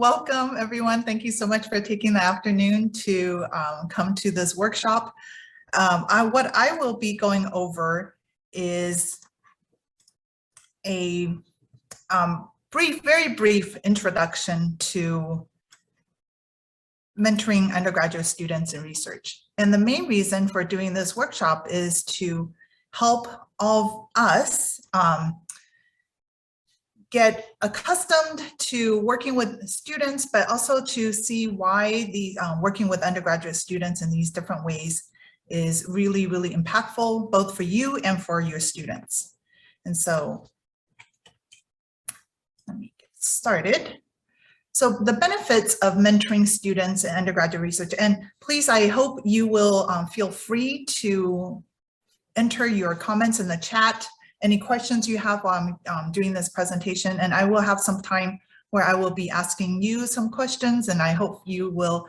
welcome everyone. Thank you so much for taking the afternoon to come to this workshop. What I will be going over is a very brief introduction to mentoring undergraduate students in research. And the main reason for doing this workshop is to help all of us get accustomed to working with students, but also to see why the working with undergraduate students in these different ways is really, really impactful, both for you and for your students. And so let me get started. So the benefits of mentoring students in undergraduate research, and please, I hope you will feel free to enter your comments in the chat, any questions you have while I'm doing this presentation, and I will have some time where I will be asking you some questions, and I hope you will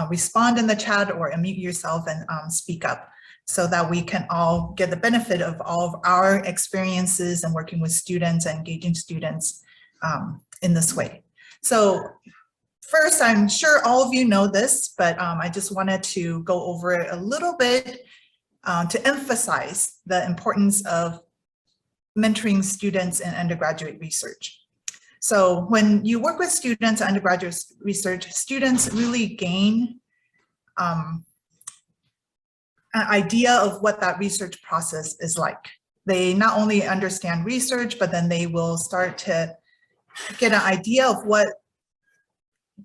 respond in the chat or unmute yourself and speak up so that we can all get the benefit of all of our experiences and working with students and engaging students in this way. So first, I'm sure all of you know this, but I just wanted to go over it a little bit to emphasize the importance of mentoring students in undergraduate research. So when you work with students in undergraduate research, students really gain an idea of what that research process is like. They not only understand research, but then they will start to get an idea of what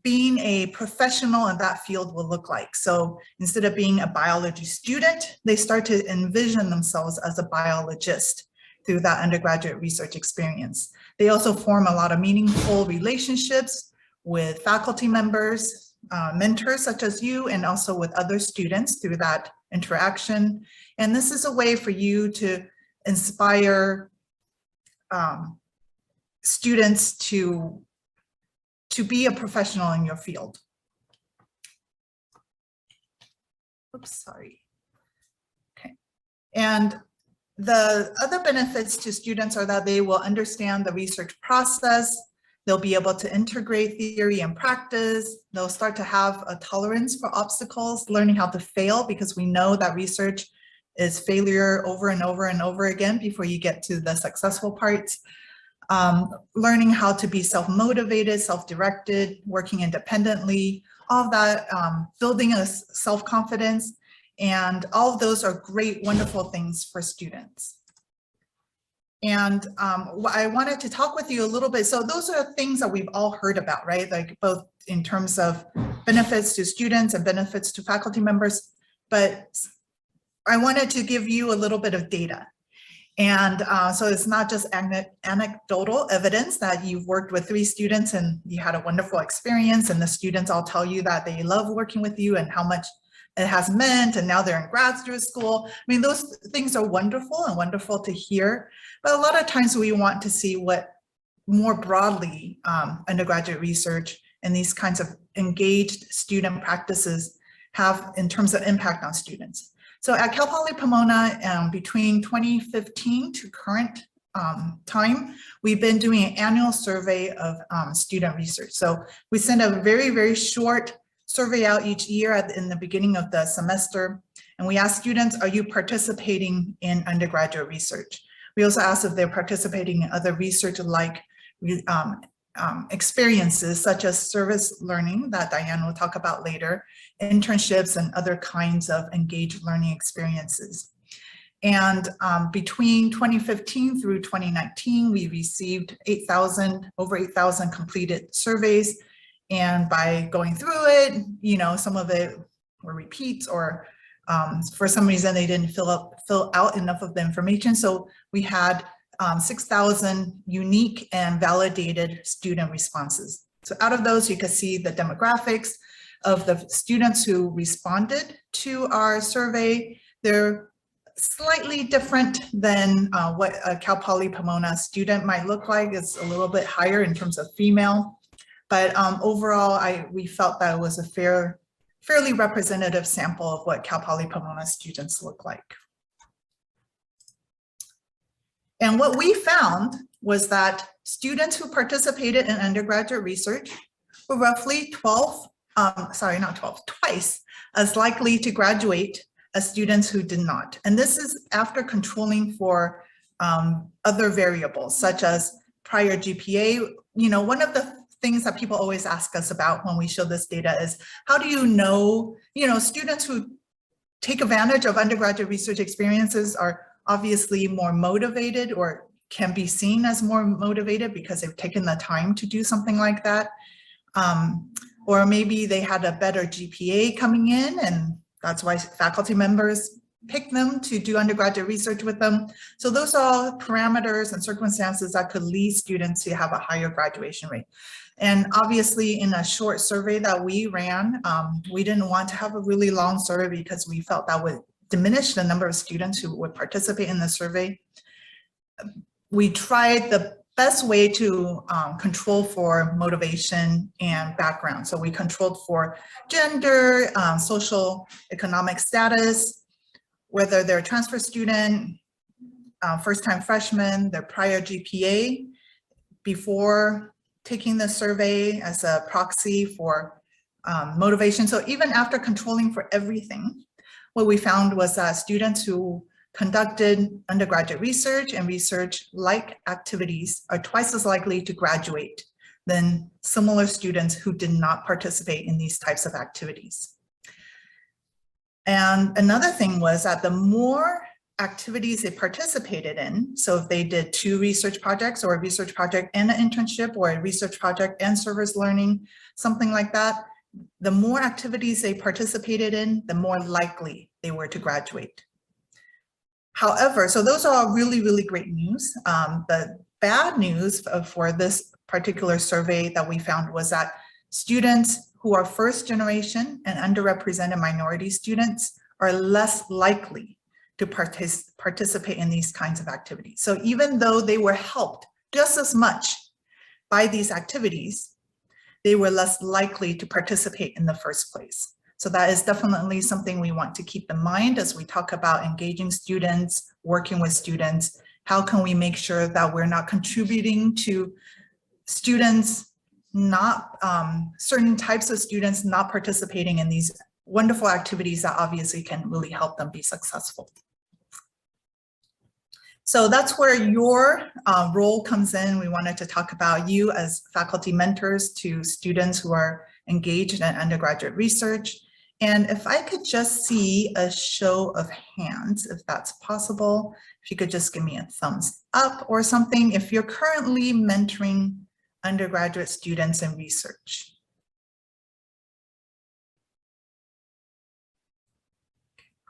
being a professional in that field will look like. So instead of being a biology student, they start to envision themselves as a biologist through that undergraduate research experience. They also form a lot of meaningful relationships with faculty members, mentors such as you, and also with other students through that interaction. And this is a way for you to inspire students to be a professional in your field. Oops, sorry. Okay. And the other benefits to students are that they will understand the research process. They'll be able to integrate theory and practice. They'll start to have a tolerance for obstacles, learning how to fail, because we know that research is failure over and over and over again before you get to the successful parts. Learning how to be self-motivated, self-directed, working independently, all of that, building a self-confidence, and all of those are great, wonderful things for students. And I wanted to talk with you a little bit. So those are things that we've all heard about, right? Like both in terms of benefits to students and benefits to faculty members, but I wanted to give you a little bit of data. And so it's not just anecdotal evidence that you've worked with 3 students and you had a wonderful experience, and the students all tell you that they love working with you and how much it has meant, and now they're in graduate school. I mean, those things are wonderful and wonderful to hear, but a lot of times we want to see what more broadly undergraduate research and these kinds of engaged student practices have in terms of impact on students. So at Cal Poly Pomona, between 2015 to current time, we've been doing an annual survey of student research. So we send a very short survey out each year in the beginning of the semester. And we ask students, are you participating in undergraduate research? We also ask if they're participating in other research like experiences such as service learning that Diane will talk about later, internships, and other kinds of engaged learning experiences. And between 2015 through 2019, we received over 8,000 completed surveys. And by going through it, you know, some of it were repeats, or for some reason they didn't fill out enough of the information. So we had 6,000 unique and validated student responses. So out of those, you can see the demographics of the students who responded to our survey. They're slightly different than what a Cal Poly Pomona student might look like. It's a little bit higher in terms of female, but overall, we felt that it was a fairly representative sample of what Cal Poly Pomona students look like. And what we found was that students who participated in undergraduate research were roughly twice as likely to graduate as students who did not. And this is after controlling for other variables such as prior GPA. One of the things that people always ask us about when we show this data is, how do you know, students who take advantage of undergraduate research experiences are obviously more motivated, or can be seen as more motivated because they've taken the time to do something like that. Or maybe they had a better GPA coming in, and that's why faculty members pick them to do undergraduate research with them. So those are all parameters and circumstances that could lead students to have a higher graduation rate. And obviously in a short survey that we ran, we didn't want to have a really long survey because we felt that would diminish the number of students who would participate in the survey. We tried the best way to control for motivation and background. So we controlled for gender, social economic status, whether they're a transfer student, first-time freshman, their prior GPA before taking the survey as a proxy for motivation. So even after controlling for everything, what we found was that students who conducted undergraduate research and research-like activities are twice as likely to graduate than similar students who did not participate in these types of activities. And another thing was that the more activities they participated in, so if they did 2 research projects, or a research project and an internship, or a research project and service learning, something like that, the more activities they participated in, the more likely they were to graduate. However, so those are all really, really great news. The bad news for this particular survey that we found was that students who are first generation and underrepresented minority students are less likely to participate in these kinds of activities. So even though they were helped just as much by these activities, they were less likely to participate in the first place. So that is definitely something we want to keep in mind as we talk about engaging students, working with students. How can we make sure that we're not contributing to students not, certain types of students not participating in these wonderful activities that obviously can really help them be successful. So that's where your role comes in. We wanted to talk about you as faculty mentors to students who are engaged in undergraduate research. And if I could just see a show of hands, if that's possible, if you could just give me a thumbs up or something, if you're currently mentoring undergraduate students in research.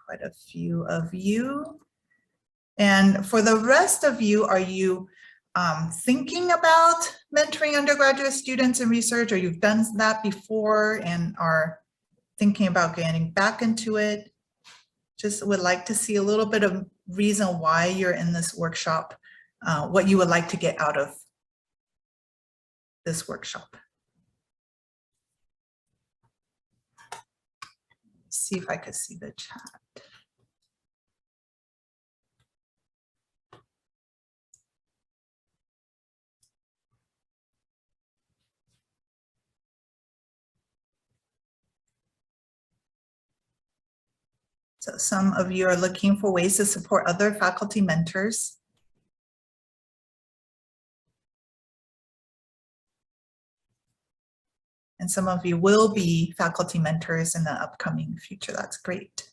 Quite a few of you. And for the rest of you, are you thinking about mentoring undergraduate students in research, or you've done that before and are thinking about getting back into it? Just would like to see a little bit of reason why you're in this workshop, what you would like to get out of this workshop. See if I could see the chat. So some of you are looking for ways to support other faculty mentors. And some of you will be faculty mentors in the upcoming future. That's great.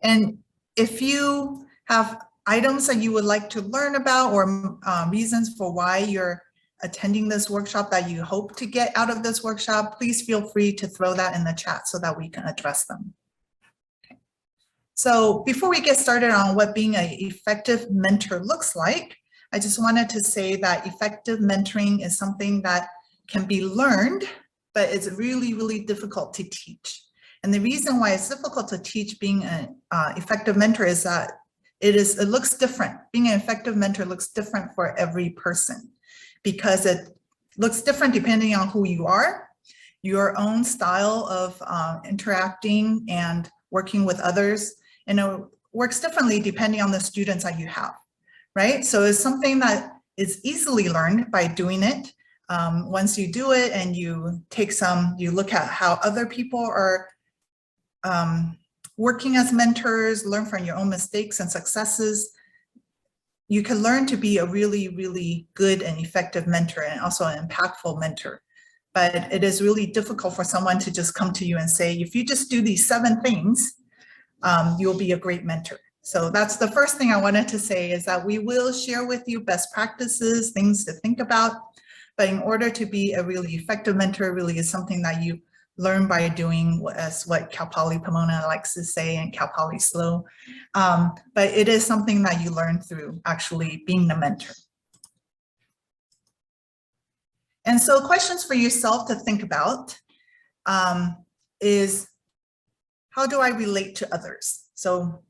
And if you have items that you would like to learn about, or reasons for why you're attending this workshop that you hope to get out of this workshop, please feel free to throw that in the chat so that we can address them. Okay. So before we get started on what being an effective mentor looks like, I just wanted to say that effective mentoring is something that can be learned, but it's really, really difficult to teach. And the reason why it's difficult to teach being an effective mentor is that it looks different. Being an effective mentor looks different for every person, because it looks different depending on who you are, your own style of interacting and working with others, and it works differently depending on the students that you have, right? So it's something that is easily learned by doing it. Once you do it and you look at how other people are working as mentors, learn from your own mistakes and successes, you can learn to be a really, really good and effective mentor and also an impactful mentor. But it is really difficult for someone to just come to you and say, if you just do these 7 things, you'll be a great mentor. So that's the first thing I wanted to say, is that we will share with you best practices, things to think about. But in order to be a really effective mentor, really is something that you learn by doing, as what Cal Poly Pomona likes to say, and Cal Poly SLO. But it is something that you learn through actually being the mentor. And so questions for yourself to think about is, how do I relate to others? So,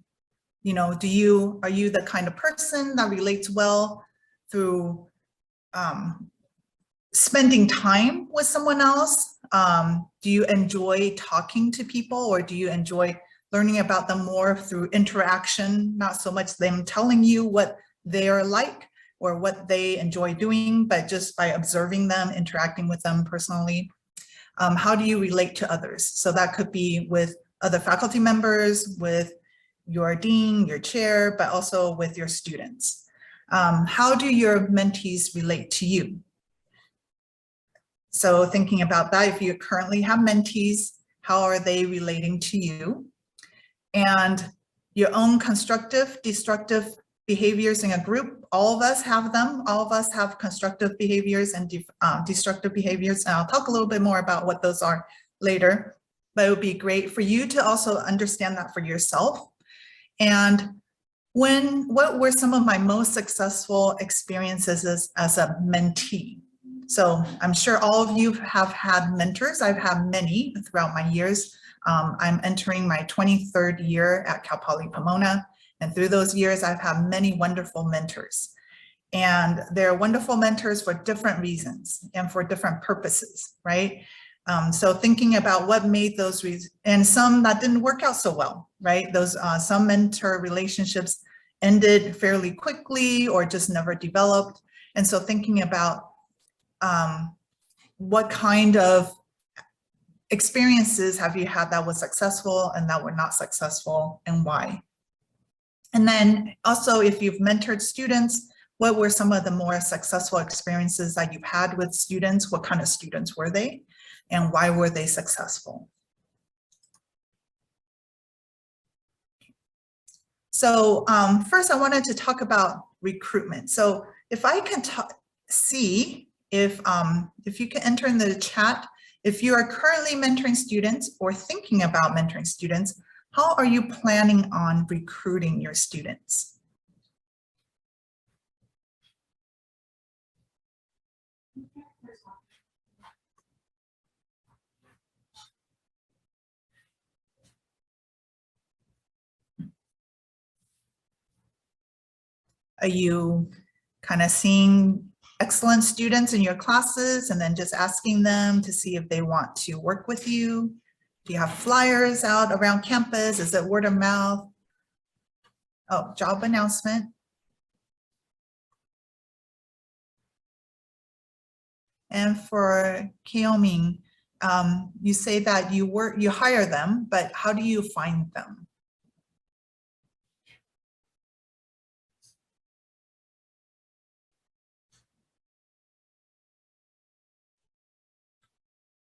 you know, are you the kind of person that relates well through spending time with someone else? Do you enjoy talking to people, or do you enjoy learning about them more through interaction, not so much them telling you what they're like or what they enjoy doing, but just by observing them, interacting with them personally? How do you relate to others? So that could be with other faculty members, with your dean, your chair, but also with your students. How do your mentees relate to you? So thinking about that, if you currently have mentees, how are they relating to you? And your own constructive, destructive behaviors in a group, all of us have them. All of us have constructive behaviors and destructive behaviors. And I'll talk a little bit more about what those are later. But it would be great for you to also understand that for yourself. And what were some of my most successful experiences as a mentee? So I'm sure all of you have had mentors. I've had many throughout my years. I'm entering my 23rd year at Cal Poly Pomona. And through those years, I've had many wonderful mentors. And they're wonderful mentors for different reasons and for different purposes, right? So thinking about what made those reasons, and some that didn't work out so well, right? Those some mentor relationships ended fairly quickly or just never developed. And so thinking about what kind of experiences have you had that was successful and that were not successful, and why? And then also, if you've mentored students, what were some of the more successful experiences that you've had with students? What kind of students were they? And why were they successful? So first I wanted to talk about recruitment. So if I can see if you can enter in the chat, if you are currently mentoring students or thinking about mentoring students, how are you planning on recruiting your students? Are you kind of seeing excellent students in your classes and then just asking them to see if they want to work with you? Do you have flyers out around campus? Is it word of mouth? Oh, job announcement. And for Keoming, you say that you hire them, but how do you find them?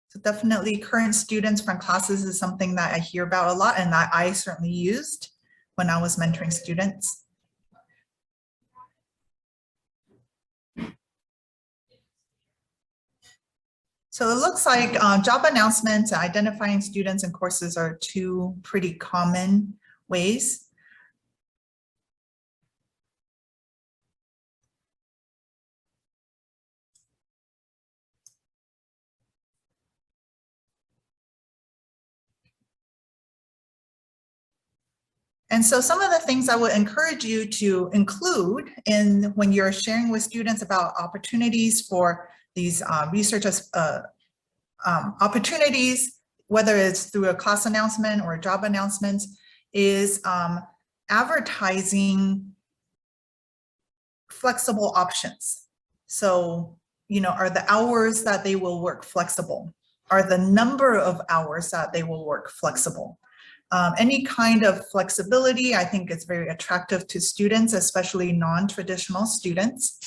So definitely current students from classes is something that I hear about a lot, and that I certainly used when I was mentoring students. So it looks like job announcements and identifying students and courses are two pretty common ways. And so some of the things I would encourage you to include in when you're sharing with students about opportunities for these research opportunities, whether it's through a class announcement or a job announcement, is advertising flexible options. So, you know, are the hours that they will work flexible? Are the number of hours that they will work flexible? Any kind of flexibility, I think, is very attractive to students, especially non-traditional students.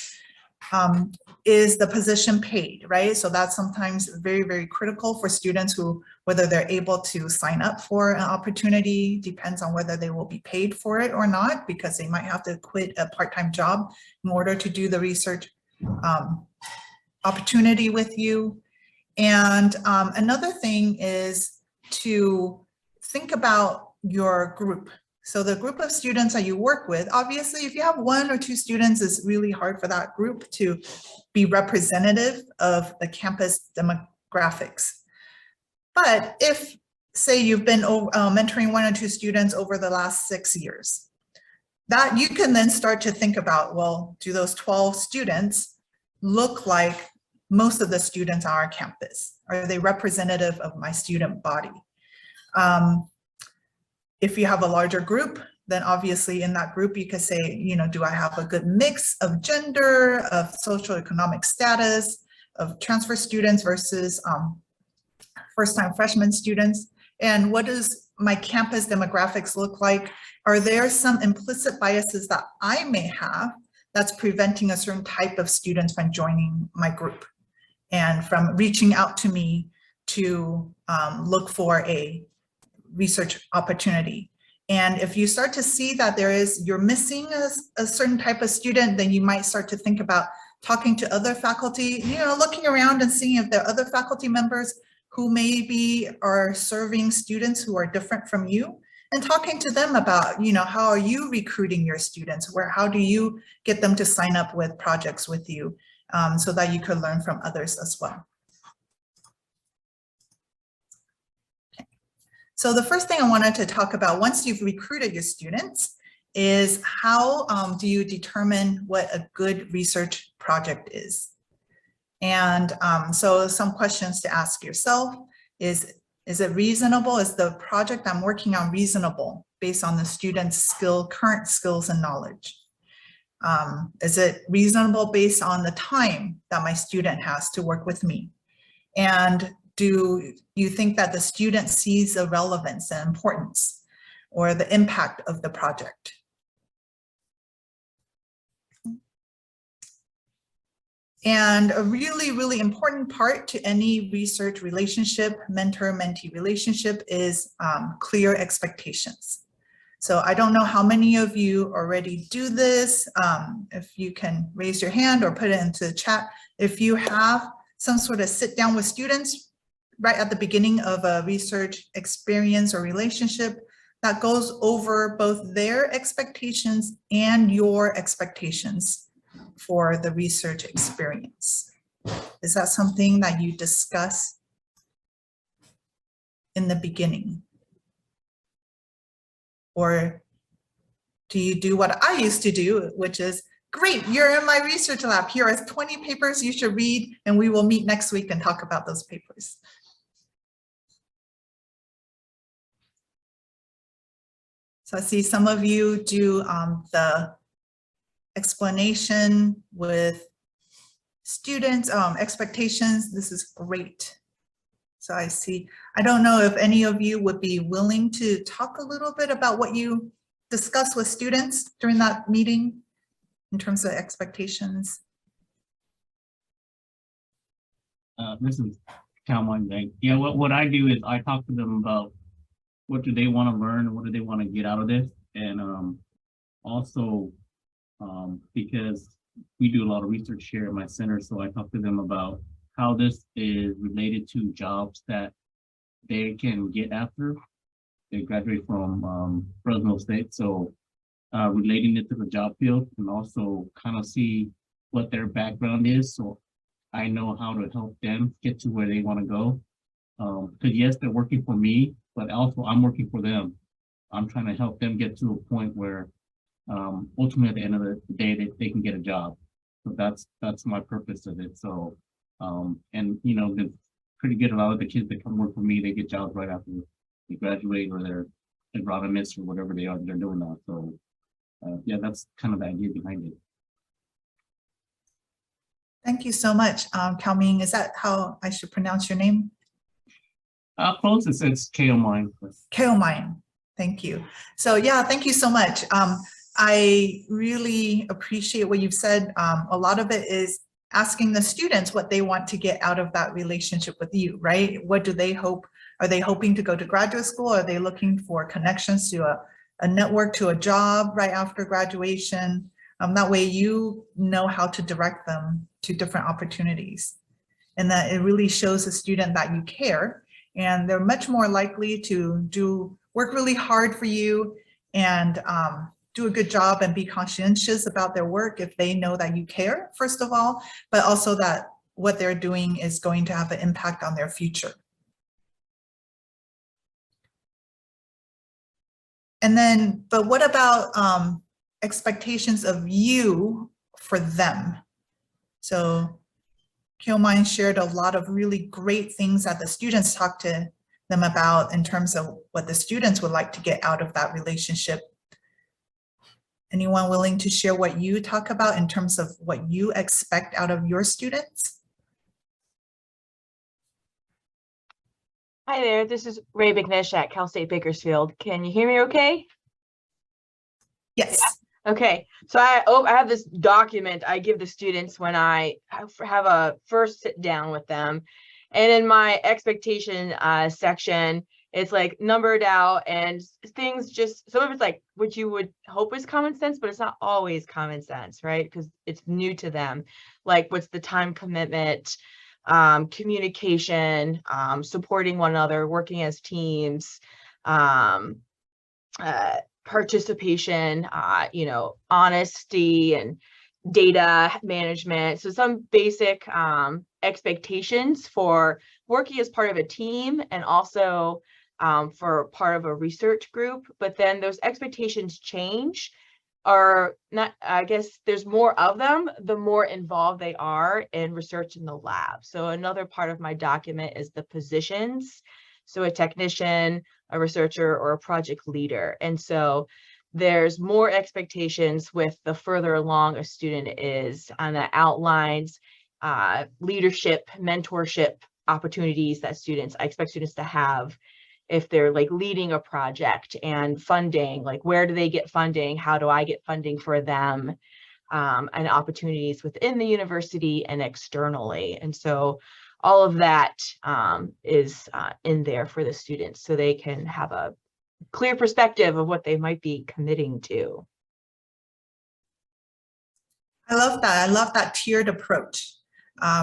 Is the position paid, right? So that's sometimes very, very critical for students who, whether they're able to sign up for an opportunity, depends on whether they will be paid for it or not, because they might have to quit a part-time job in order to do the research opportunity with you. And another thing is to think about your group. So the group of students that you work with, obviously, if you have 1 or 2 students, it's really hard for that group to be representative of the campus demographics. But if, say, you've been mentoring 1 or 2 students over the last 6 years, that you can then start to think about, well, do those 12 students look like most of the students on our campus? Are they representative of my student body? If you have a larger group, then obviously in that group, you could say, you know, do I have a good mix of gender, of social economic status, of transfer students versus first-time freshman students? And what does my campus demographics look like? Are there some implicit biases that I may have that's preventing a certain type of students from joining my group and from reaching out to me to look for a research opportunity? And if you start to see that you're missing a certain type of student, then you might start to think about talking to other faculty, you know, looking around and seeing if there are other faculty members who maybe are serving students who are different from you, and talking to them about, you know, how are you recruiting your students? How do you get them to sign up with projects with you, so that you could learn from others as well. So the first thing I wanted to talk about, once you've recruited your students, is how do you determine what a good research project is? And so some questions to ask yourself is it reasonable? Is the project I'm working on reasonable based on the student's current skills and knowledge? Is it reasonable based on the time that my student has to work with me? And do you think that the student sees the relevance and importance or the impact of the project? And a really, really important part to any research relationship, mentor-mentee relationship, is clear expectations. So I don't know how many of you already do this. If you can raise your hand or put it into the chat. If you have some sort of sit down with students right at the beginning of a research experience or relationship that goes over both their expectations and your expectations for the research experience. Is that something that you discuss in the beginning? Or do you do what I used to do, which is, great, you're in my research lab. Here are 20 papers you should read, and we will meet next week and talk about those papers. So I see some of you do the explanation with students, expectations. This is great. So I see, I don't know if any of you would be willing to talk a little bit about what you discussed with students during that meeting in terms of expectations. This is Calmon Bank. Yeah, what I do is I talk to them about what do they want to learn, what do they want to get out of this, and also because we do a lot of research here at my center, so I talk to them about how this is related to jobs that they can get after they graduate from Fresno State. So relating it to the job field, and also kind of see what their background is, so I know how to help them get to where they want to go. Because yes, they're working for me, but also I'm working for them. I'm trying to help them get to a point where ultimately at the end of the day they can get a job. So that's my purpose of it. So and you know, it's pretty good. A lot of the kids that come work for me, they get jobs right after they graduate, or they're agronomists or whatever they're doing now. So yeah, that's kind of the idea behind it. Thank you so much. Kalming, is that how I should pronounce your name? Close, it's Kaomine. Kaomine, thank you. So yeah, thank you so much. I really appreciate what you've said. A lot of it is asking the students what they want to get out of that relationship with you, right? What do they hope? Are they hoping to go to graduate school? Are they looking for connections to a network, to a job right after graduation? That way you know how to direct them to different opportunities. And that it really shows the student that you care, and they're much more likely to work really hard for you and do a good job and be conscientious about their work if they know that you care, first of all, but also that what they're doing is going to have an impact on their future. And then, but what about expectations of you for them? So Kaomine shared a lot of really great things that the students talked to them about in terms of what the students would like to get out of that relationship. Anyone willing to share what you talk about in terms of what you expect out of your students? Hi there, this is Ray McNish at Cal State Bakersfield. Can you hear me okay? Yes. Yeah. Okay, so I have this document I give the students when I have a first sit down with them. And in my expectation section, it's like numbered out and things just, some of it's like what you would hope is common sense, but it's not always common sense, right? Because it's new to them. Like what's the time commitment, communication, supporting one another, working as teams, participation, you know, honesty and data management. So some basic expectations for working as part of a team and also for part of a research group. But then those expectations change, or not, I guess there's more of them, the more involved they are in research in the lab. So another part of my document is the positions. So a technician, a researcher, or a project leader. And so there's more expectations with the further along a student is, and that outlines leadership, mentorship opportunities that I expect students to have if they're like leading a project, and funding, like where do they get funding? How do I get funding for them? And opportunities within the university and externally. And so all of that is in there for the students so they can have a clear perspective of what they might be committing to. I love that. I love that tiered approach,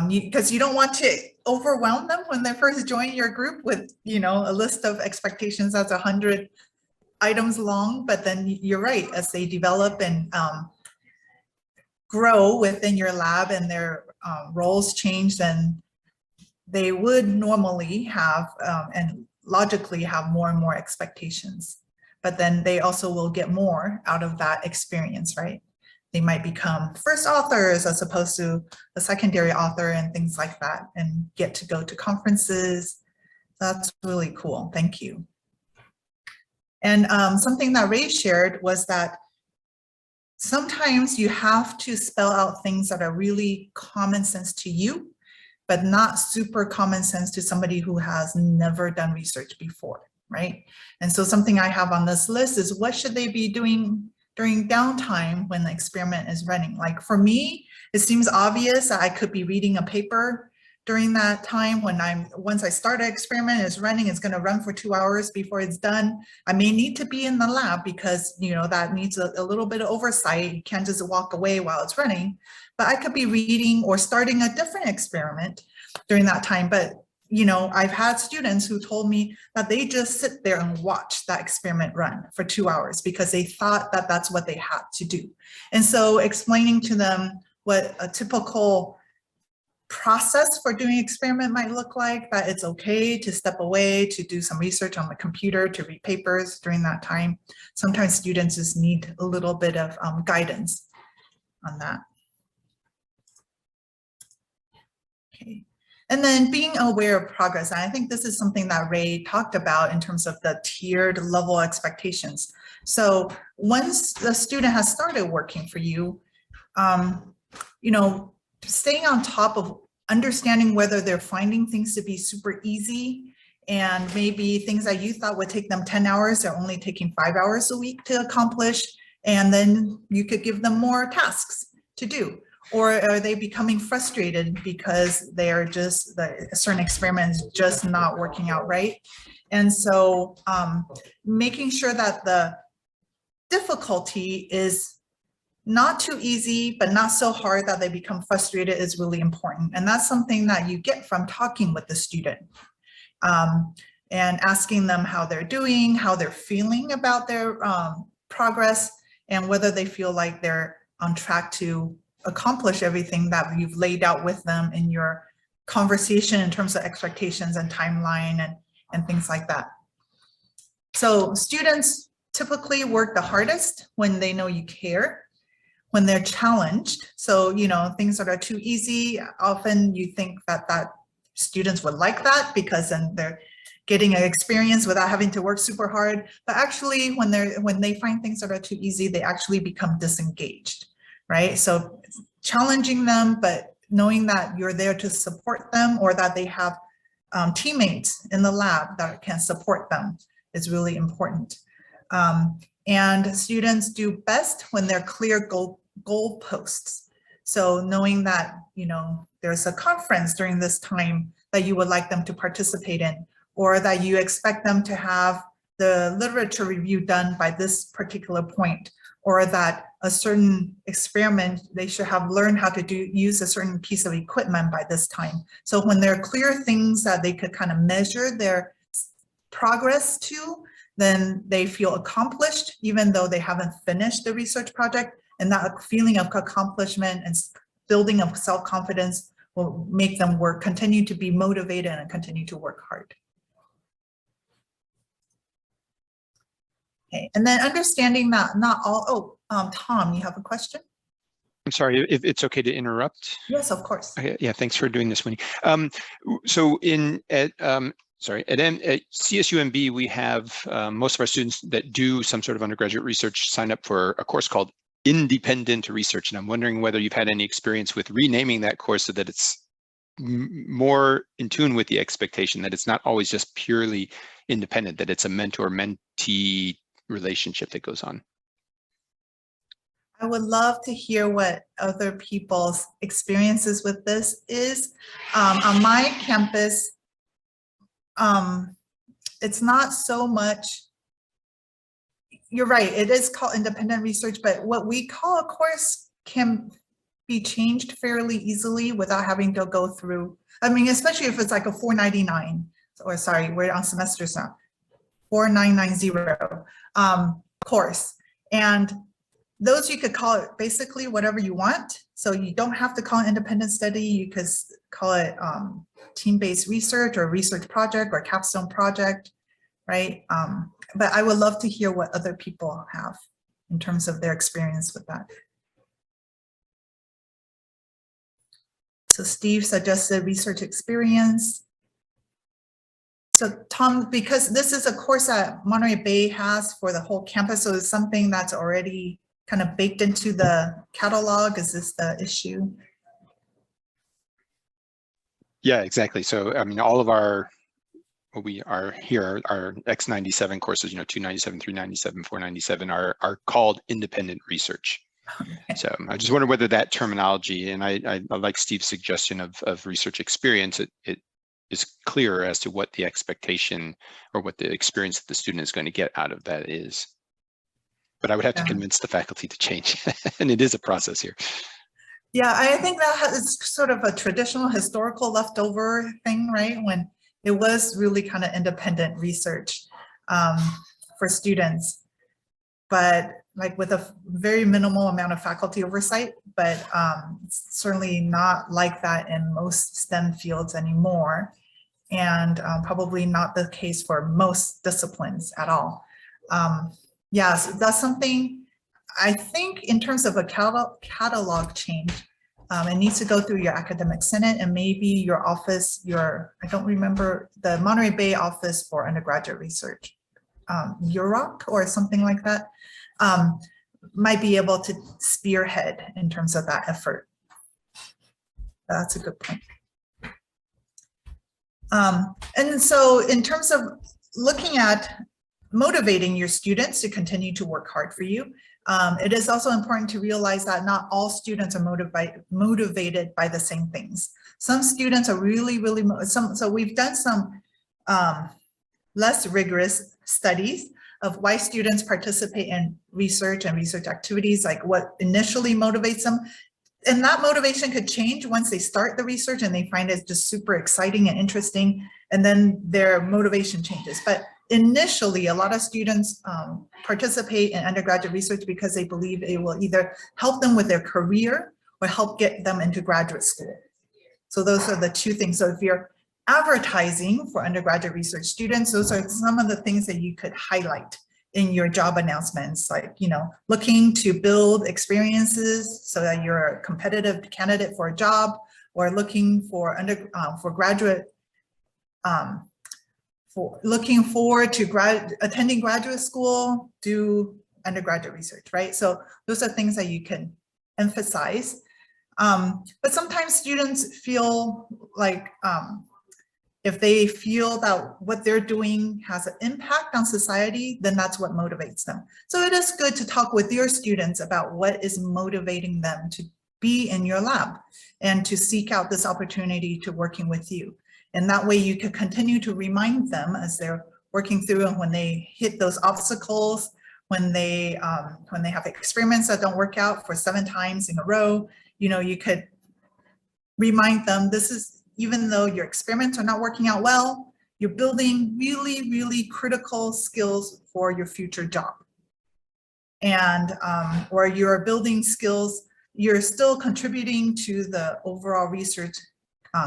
because you don't want to overwhelm them when they first join your group with, you know, a list of expectations that's 100 items long. But then you're right, as they develop and grow within your lab and their roles change, then they would normally have and logically have more and more expectations. But then they also will get more out of that experience, right? They might become first authors as opposed to a secondary author and things like that, and get to go to conferences. That's really cool. Thank you. And something that Ray shared was that sometimes you have to spell out things that are really common sense to you, but not super common sense to somebody who has never done research before, right? And so something I have on this list is what should they be doing during downtime when the experiment is running? Like for me, it seems obvious that I could be reading a paper during that time when once I start an experiment, it's running, it's gonna run for 2 hours before it's done. I may need to be in the lab because, you know, that needs a little bit of oversight. You can't just walk away while it's running, but I could be reading or starting a different experiment during that time. But, you know, I've had students who told me that they just sit there and watch that experiment run for 2 hours because they thought that that's what they had to do. And so explaining to them what a typical process for doing experiment might look like, that it's okay to step away, to do some research on the computer, to read papers during that time. Sometimes students just need a little bit of guidance on that. Okay. And then being aware of progress. And I think this is something that Ray talked about in terms of the tiered level expectations. So once the student has started working for you, you know, staying on top of understanding whether they're finding things to be super easy, and maybe things that you thought would take them 10 hours, they're only taking 5 hours a week to accomplish. And then you could give them more tasks to do. Or are they becoming frustrated because they are just, a certain experiment is just not working out right? And so making sure that the difficulty is not too easy, but not so hard that they become frustrated is really important. And that's something that you get from talking with the student and asking them how they're doing, how they're feeling about their progress, and whether they feel like they're on track to accomplish everything that you've laid out with them in your conversation in terms of expectations and timeline and things like that. So students typically work the hardest when they know you care, when they're challenged. So, you know, things that are too easy, often you think that students would like that because then they're getting an experience without having to work super hard. But actually, when they find things that are too easy, they actually become disengaged, right? So challenging them, but knowing that you're there to support them, or that they have teammates in the lab that can support them is really important. And students do best when they're clear goalposts. So knowing that, you know, there's a conference during this time that you would like them to participate in, or that you expect them to have the literature review done by this particular point, or that a certain experiment, they should have learned how to use a certain piece of equipment by this time. So when there are clear things that they could kind of measure their progress to, then they feel accomplished, even though they haven't finished the research project. And that feeling of accomplishment and building of self-confidence will make them continue to be motivated and continue to work hard. Okay, and then understanding that not all, Tom, you have a question? I'm sorry, if it's okay to interrupt. Yes, of course. Okay, yeah, thanks for doing this, Winnie. So at CSU-MB, we have most of our students that do some sort of undergraduate research sign up for a course called Independent Research. And I'm wondering whether you've had any experience with renaming that course so that it's more in tune with the expectation that it's not always just purely independent, that it's a mentor-mentee relationship that goes on. I would love to hear what other people's experiences with this is. On my campus, it's not so much, you're right, it is called independent research, but what we call a course can be changed fairly easily without having to go through, I mean, especially if it's like a 499, or sorry, we're on semesters now, 4990 course. And those you could call it basically whatever you want. So you don't have to call it independent study. You could call it team-based research or research project or capstone project, right? But I would love to hear what other people have in terms of their experience with that. So Steve suggested research experience. So Tom, because this is a course that Monterey Bay has for the whole campus, so it's something that's already kind of baked into the catalog. Is this the issue? Yeah, exactly. So, I mean, all of our, what we are here, our X97 courses, you know, 297, 397, 497 are called independent research. Okay. So I just wonder whether that terminology, and I like Steve's suggestion of research experience, it is clearer as to what the expectation or what the experience that the student is going to get out of that is. But I would have to convince the faculty to change, and it is a process here. Yeah, I think that is sort of a traditional historical leftover thing, right? When it was really kind of independent research for students, but like with a very minimal amount of faculty oversight, but it's certainly not like that in most STEM fields anymore, and probably not the case for most disciplines at all. Yeah, so that's something I think in terms of a catalog change, it needs to go through your academic senate and maybe your office, I don't remember, the Monterey Bay office for undergraduate research, UROC or something like that, might be able to spearhead in terms of that effort. That's a good point. And so in terms of looking at motivating your students to continue to work hard for you, it is also important to realize that not all students are motivated by the same things. Some students are really, so we've done some less rigorous studies of why students participate in research and research activities, like what initially motivates them. And that motivation could change once they start the research and they find it just super exciting and interesting, and then their motivation changes. But initially, a lot of students participate in undergraduate research because they believe it will either help them with their career or help get them into graduate school. So those are the two things. So if you're advertising for undergraduate research students, those are some of the things that you could highlight in your job announcements, like, you know, looking to build experiences so that you're a competitive candidate for a job, or looking for graduate, looking forward to attending graduate school, do undergraduate research, right? So those are things that you can emphasize. But sometimes students feel like, if they feel that what they're doing has an impact on society, then that's what motivates them. So it is good to talk with your students about what is motivating them to be in your lab and to seek out this opportunity to working with you. And that way you can continue to remind them as they're working through, and when they hit those obstacles, when they have experiments that don't work out for 7 times in a row, you know, you could remind them, this is, even though your experiments are not working out well, you're building really, really critical skills for your future job. And, or you're building skills, you're still contributing to the overall research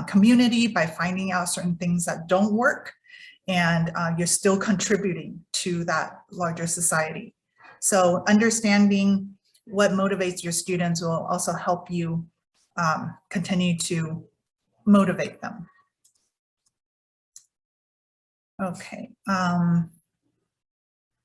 community by finding out certain things that don't work, and you're still contributing to that larger society. So understanding what motivates your students will also help you continue to motivate them. Okay,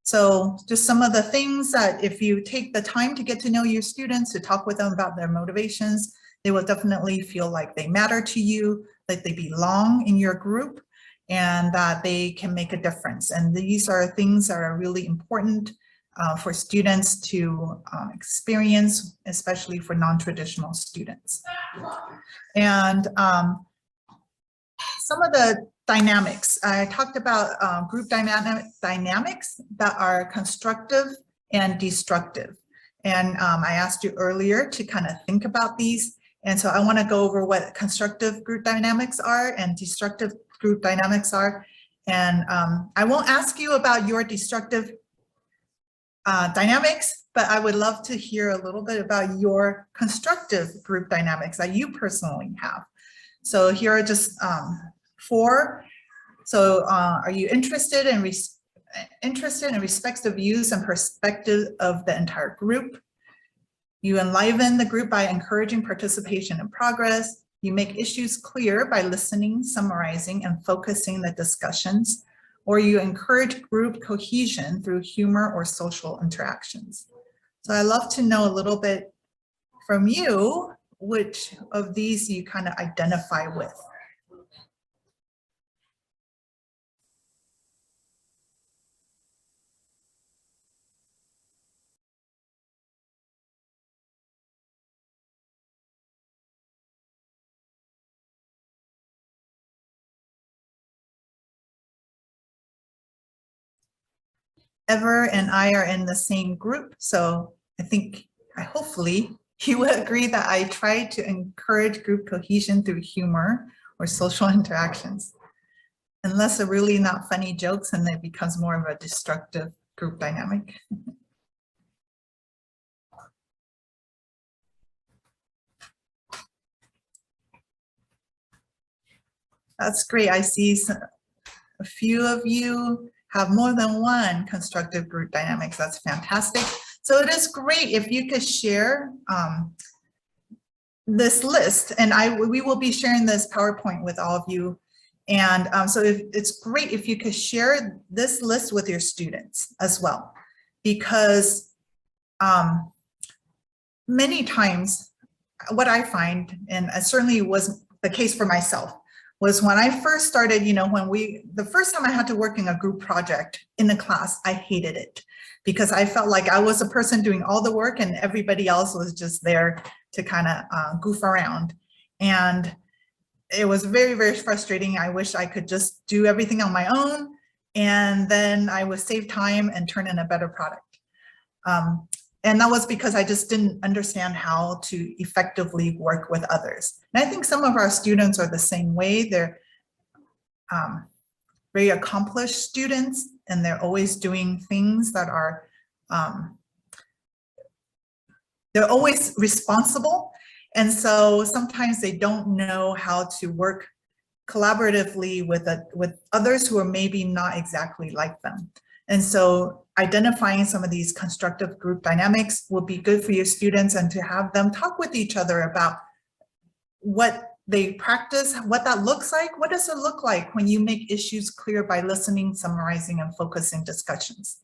so just some of the things that if you take the time to get to know your students, to talk with them about their motivations, they will definitely feel like they matter to you, that they belong in your group, and that they can make a difference. And these are things that are really important for students to experience, especially for non-traditional students. And some of the dynamics, I talked about group dynamics that are constructive and destructive. And I asked you earlier to kind of think about these. And so I want to go over what constructive group dynamics are and destructive group dynamics are. And I won't ask you about your destructive dynamics, but I would love to hear a little bit about your constructive group dynamics that you personally have. So here are just 4. So are you interested in respects the views and perspective of the entire group? You enliven the group by encouraging participation and progress. You make issues clear by listening, summarizing, and focusing the discussions. Or you encourage group cohesion through humor or social interactions. So I'd love to know a little bit from you, which of these you kind of identify with. Ever and I are in the same group, so hopefully you would agree that I try to encourage group cohesion through humor or social interactions. Unless they're really not funny jokes, and it becomes more of a destructive group dynamic. That's great. I see a few of you have more than one constructive group dynamics. That's fantastic. So it is great if you could share this list, and we will be sharing this PowerPoint with all of you. And so it's great if you could share this list with your students as well, because many times what I find, and it certainly was the case for myself, was when I first started, the first time I had to work in a group project in the class, I hated it because I felt like I was the person doing all the work and everybody else was just there to kind of goof around. And it was very, very frustrating. I wish I could just do everything on my own, and then I would save time and turn in a better product. And that was because I just didn't understand how to effectively work with others. And I think some of our students are the same way. They're very accomplished students, and they're always doing things that are, they're always responsible. And so sometimes they don't know how to work collaboratively with others who are maybe not exactly like them. And so identifying some of these constructive group dynamics will be good for your students, and to have them talk with each other about what they practice, what that looks like. What does it look like when you make issues clear by listening, summarizing, and focusing discussions,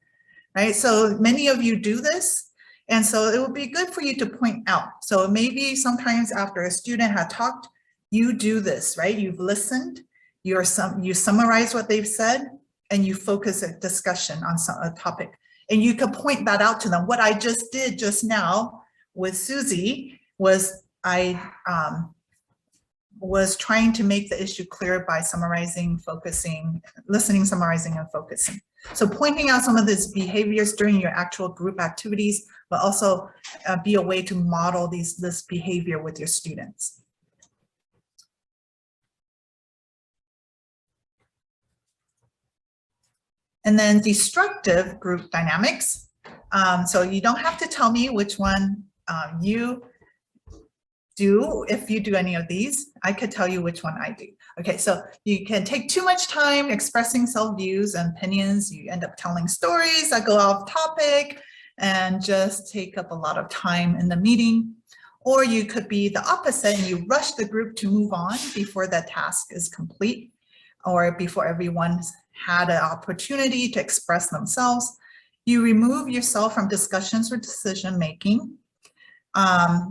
right? So many of you do this, and so it would be good for you to point out. So maybe sometimes after a student had talked, you do this, right? You've listened, you summarize what they've said, and you focus a discussion on a topic. And you can point that out to them. What I just did just now with Susie was I was trying to make the issue clear by summarizing, focusing, listening, summarizing, and focusing. So pointing out some of these behaviors during your actual group activities, but also be a way to model this behavior with your students. And then destructive group dynamics. So you don't have to tell me which one you do. If you do any of these, I could tell you which one I do. Okay, so you can take too much time expressing self-views and opinions. You end up telling stories that go off topic and just take up a lot of time in the meeting. Or you could be the opposite, and you rush the group to move on before the task is complete, or before everyone's had an opportunity to express themselves. You remove yourself from discussions or decision-making.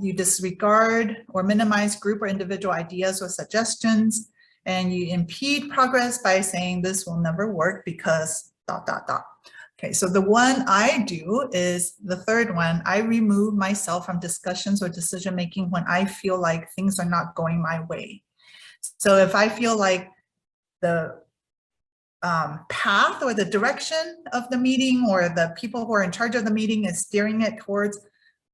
You disregard or minimize group or individual ideas or suggestions, and you impede progress by saying this will never work because ... Okay, so the one I do is the third one. I remove myself from discussions or decision-making when I feel like things are not going my way. So if I feel like the path or the direction of the meeting, or the people who are in charge of the meeting is steering it towards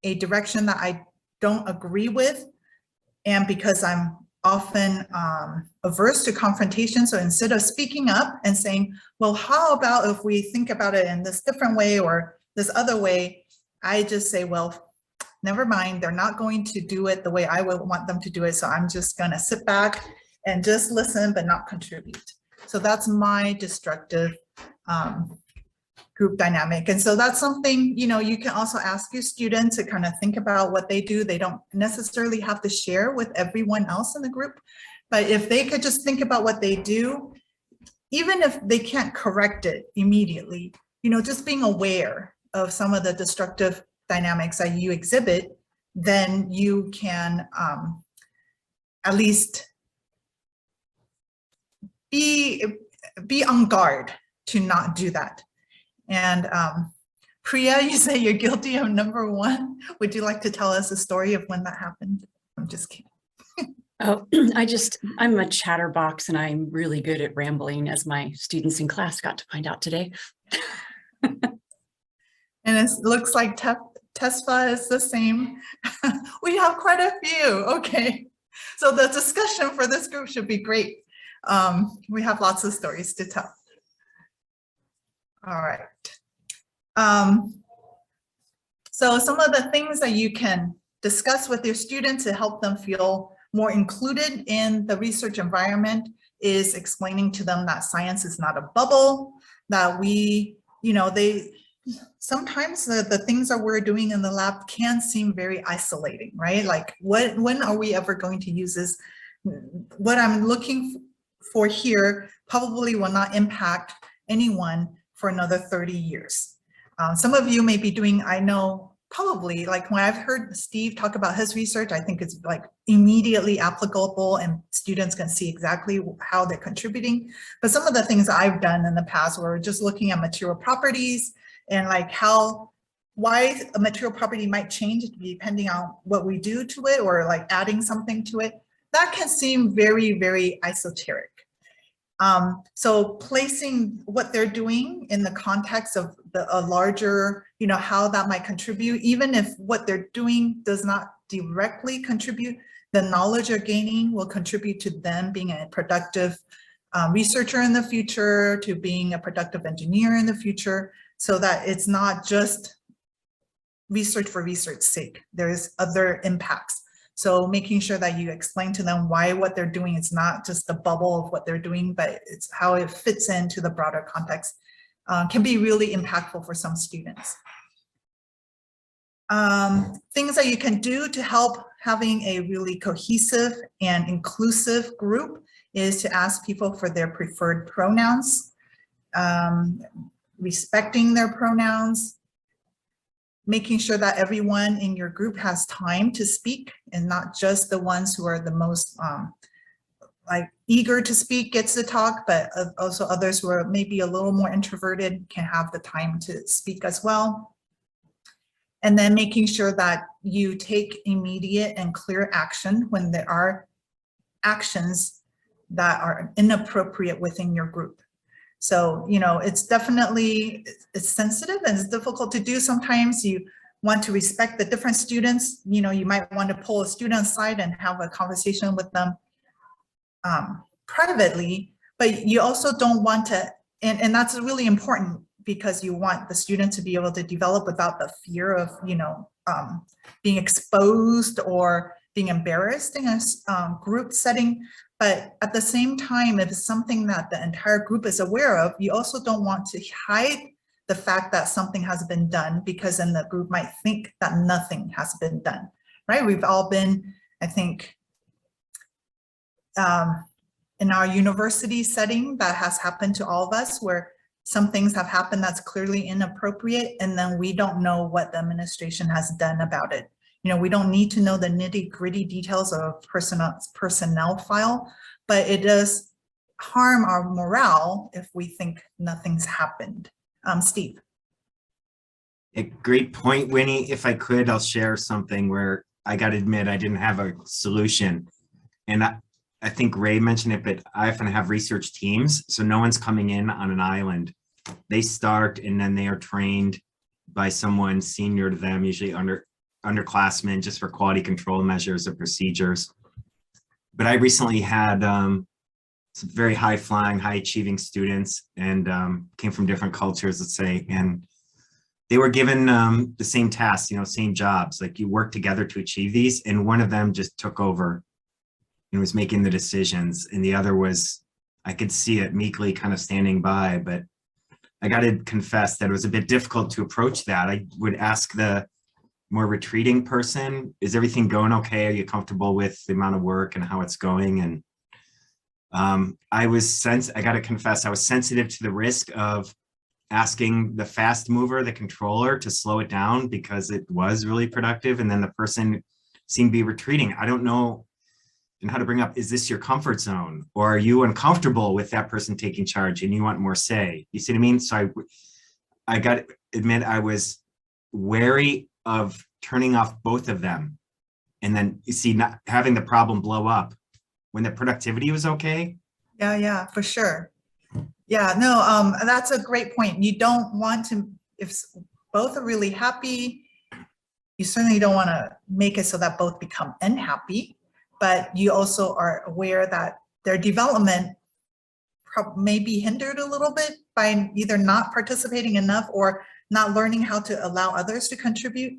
a direction that I don't agree with, and because I'm often averse to confrontation, so instead of speaking up and saying, well, how about if we think about it in this different way or this other way, I just say, well, never mind, they're not going to do it the way I would want them to do it, so I'm just gonna sit back and just listen but not contribute. So that's my destructive group dynamic. And so that's something, you can also ask your students to kind of think about what they do. They don't necessarily have to share with everyone else in the group, but if they could just think about what they do, even if they can't correct it immediately, just being aware of some of the destructive dynamics that you exhibit, then you can at least be on guard to not do that. And Priya, you say you're guilty of number one. Would you like to tell us a story of when that happened? I'm just kidding. Oh, I'm a chatterbox, and I'm really good at rambling, as my students in class got to find out today. And it looks like Tesfa is the same. We have quite a few. Okay. So the discussion for this group should be great. We have lots of stories to tell. All right. So some of the things that you can discuss with your students to help them feel more included in the research environment is explaining to them that science is not a bubble, that sometimes the things that we're doing in the lab can seem very isolating, right? Like when are we ever going to use this? What I'm looking for here probably will not impact anyone for another 30 years. Some of you may be doing, I know, probably, like when I've heard Steve talk about his research, I think it's like immediately applicable and students can see exactly how they're contributing. But some of the things I've done in the past were just looking at material properties and like why a material property might change depending on what we do to it, or like adding something to it. That can seem very, very esoteric. So placing what they're doing in the context of a larger, how that might contribute, even if what they're doing does not directly contribute, the knowledge they're gaining will contribute to them being a productive researcher in the future, to being a productive engineer in the future, so that it's not just research for research's sake. There's other impacts. So making sure that you explain to them why what they're doing is not just the bubble of what they're doing, but it's how it fits into the broader context can be really impactful for some students. Things that you can do to help having a really cohesive and inclusive group is to ask people for their preferred pronouns, respecting their pronouns, making sure that everyone in your group has time to speak and not just the ones who are the most like eager to speak gets to talk, but also others who are maybe a little more introverted can have the time to speak as well. And then making sure that you take immediate and clear action when there are actions that are inappropriate within your group. So, it's definitely, it's sensitive and it's difficult to do. Sometimes you want to respect the different students. You might want to pull a student aside and have a conversation with them privately, but you also don't want to, and that's really important because you want the student to be able to develop without the fear of, being exposed or being embarrassed in a group setting. But at the same time, if it's something that the entire group is aware of, you also don't want to hide the fact that something has been done, because then the group might think that nothing has been done, right? We've all been, I think, in our university setting, that has happened to all of us, where some things have happened that's clearly inappropriate, and then we don't know what the administration has done about it. We don't need to know the nitty-gritty details of personnel file, but it does harm our morale if we think nothing's happened. Steve. A great point, Winnie. If I could, I'll share something where I got to admit I didn't have a solution. And I think Ray mentioned it, but I often have research teams, so no one's coming in on an island. They start and then they are trained by someone senior to them, usually underclassmen, just for quality control measures or procedures. But I recently had some very high flying, high achieving students, and came from different cultures, let's say, and they were given the same tasks, same jobs, like you work together to achieve these. And one of them just took over and was making the decisions. And the other was, I could see it meekly kind of standing by, but I got to confess that it was a bit difficult to approach that. I would ask the more retreating person, is everything going okay? Are you comfortable with the amount of work and how it's going? And I got to confess, I was sensitive to the risk of asking the fast mover, the controller, to slow it down because it was really productive. And then the person seemed to be retreating. I don't know and how to bring up, is this your comfort zone? Or are you uncomfortable with that person taking charge and you want more say? You see what I mean? So I got to admit, I was wary of turning off both of them. And then you see, not having the problem blow up when the productivity was okay. Yeah, for sure. Yeah, no, that's a great point. You don't want to, if both are really happy, you certainly don't want to make it so that both become unhappy, but you also are aware that their development may be hindered a little bit by either not participating enough or not learning how to allow others to contribute.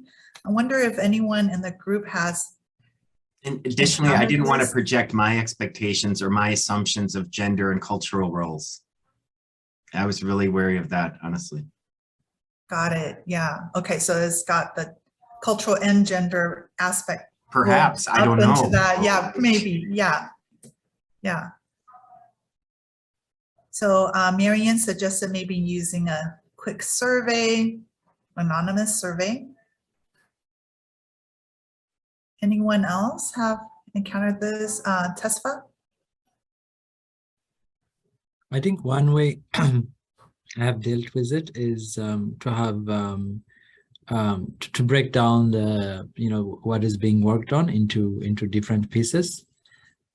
I wonder if anyone in the group has. And additionally, I didn't want to project my expectations or my assumptions of gender and cultural roles. I was really wary of that, honestly. Got it. Yeah. Okay. So it's got the cultural and gender aspect. Perhaps, I don't know. That. Yeah, maybe. Yeah. Yeah. So Marianne suggested maybe using a quick survey, anonymous survey. Anyone else have encountered this, Tesfa? I think one way I have dealt with it is to have to break down the what is being worked on into different pieces,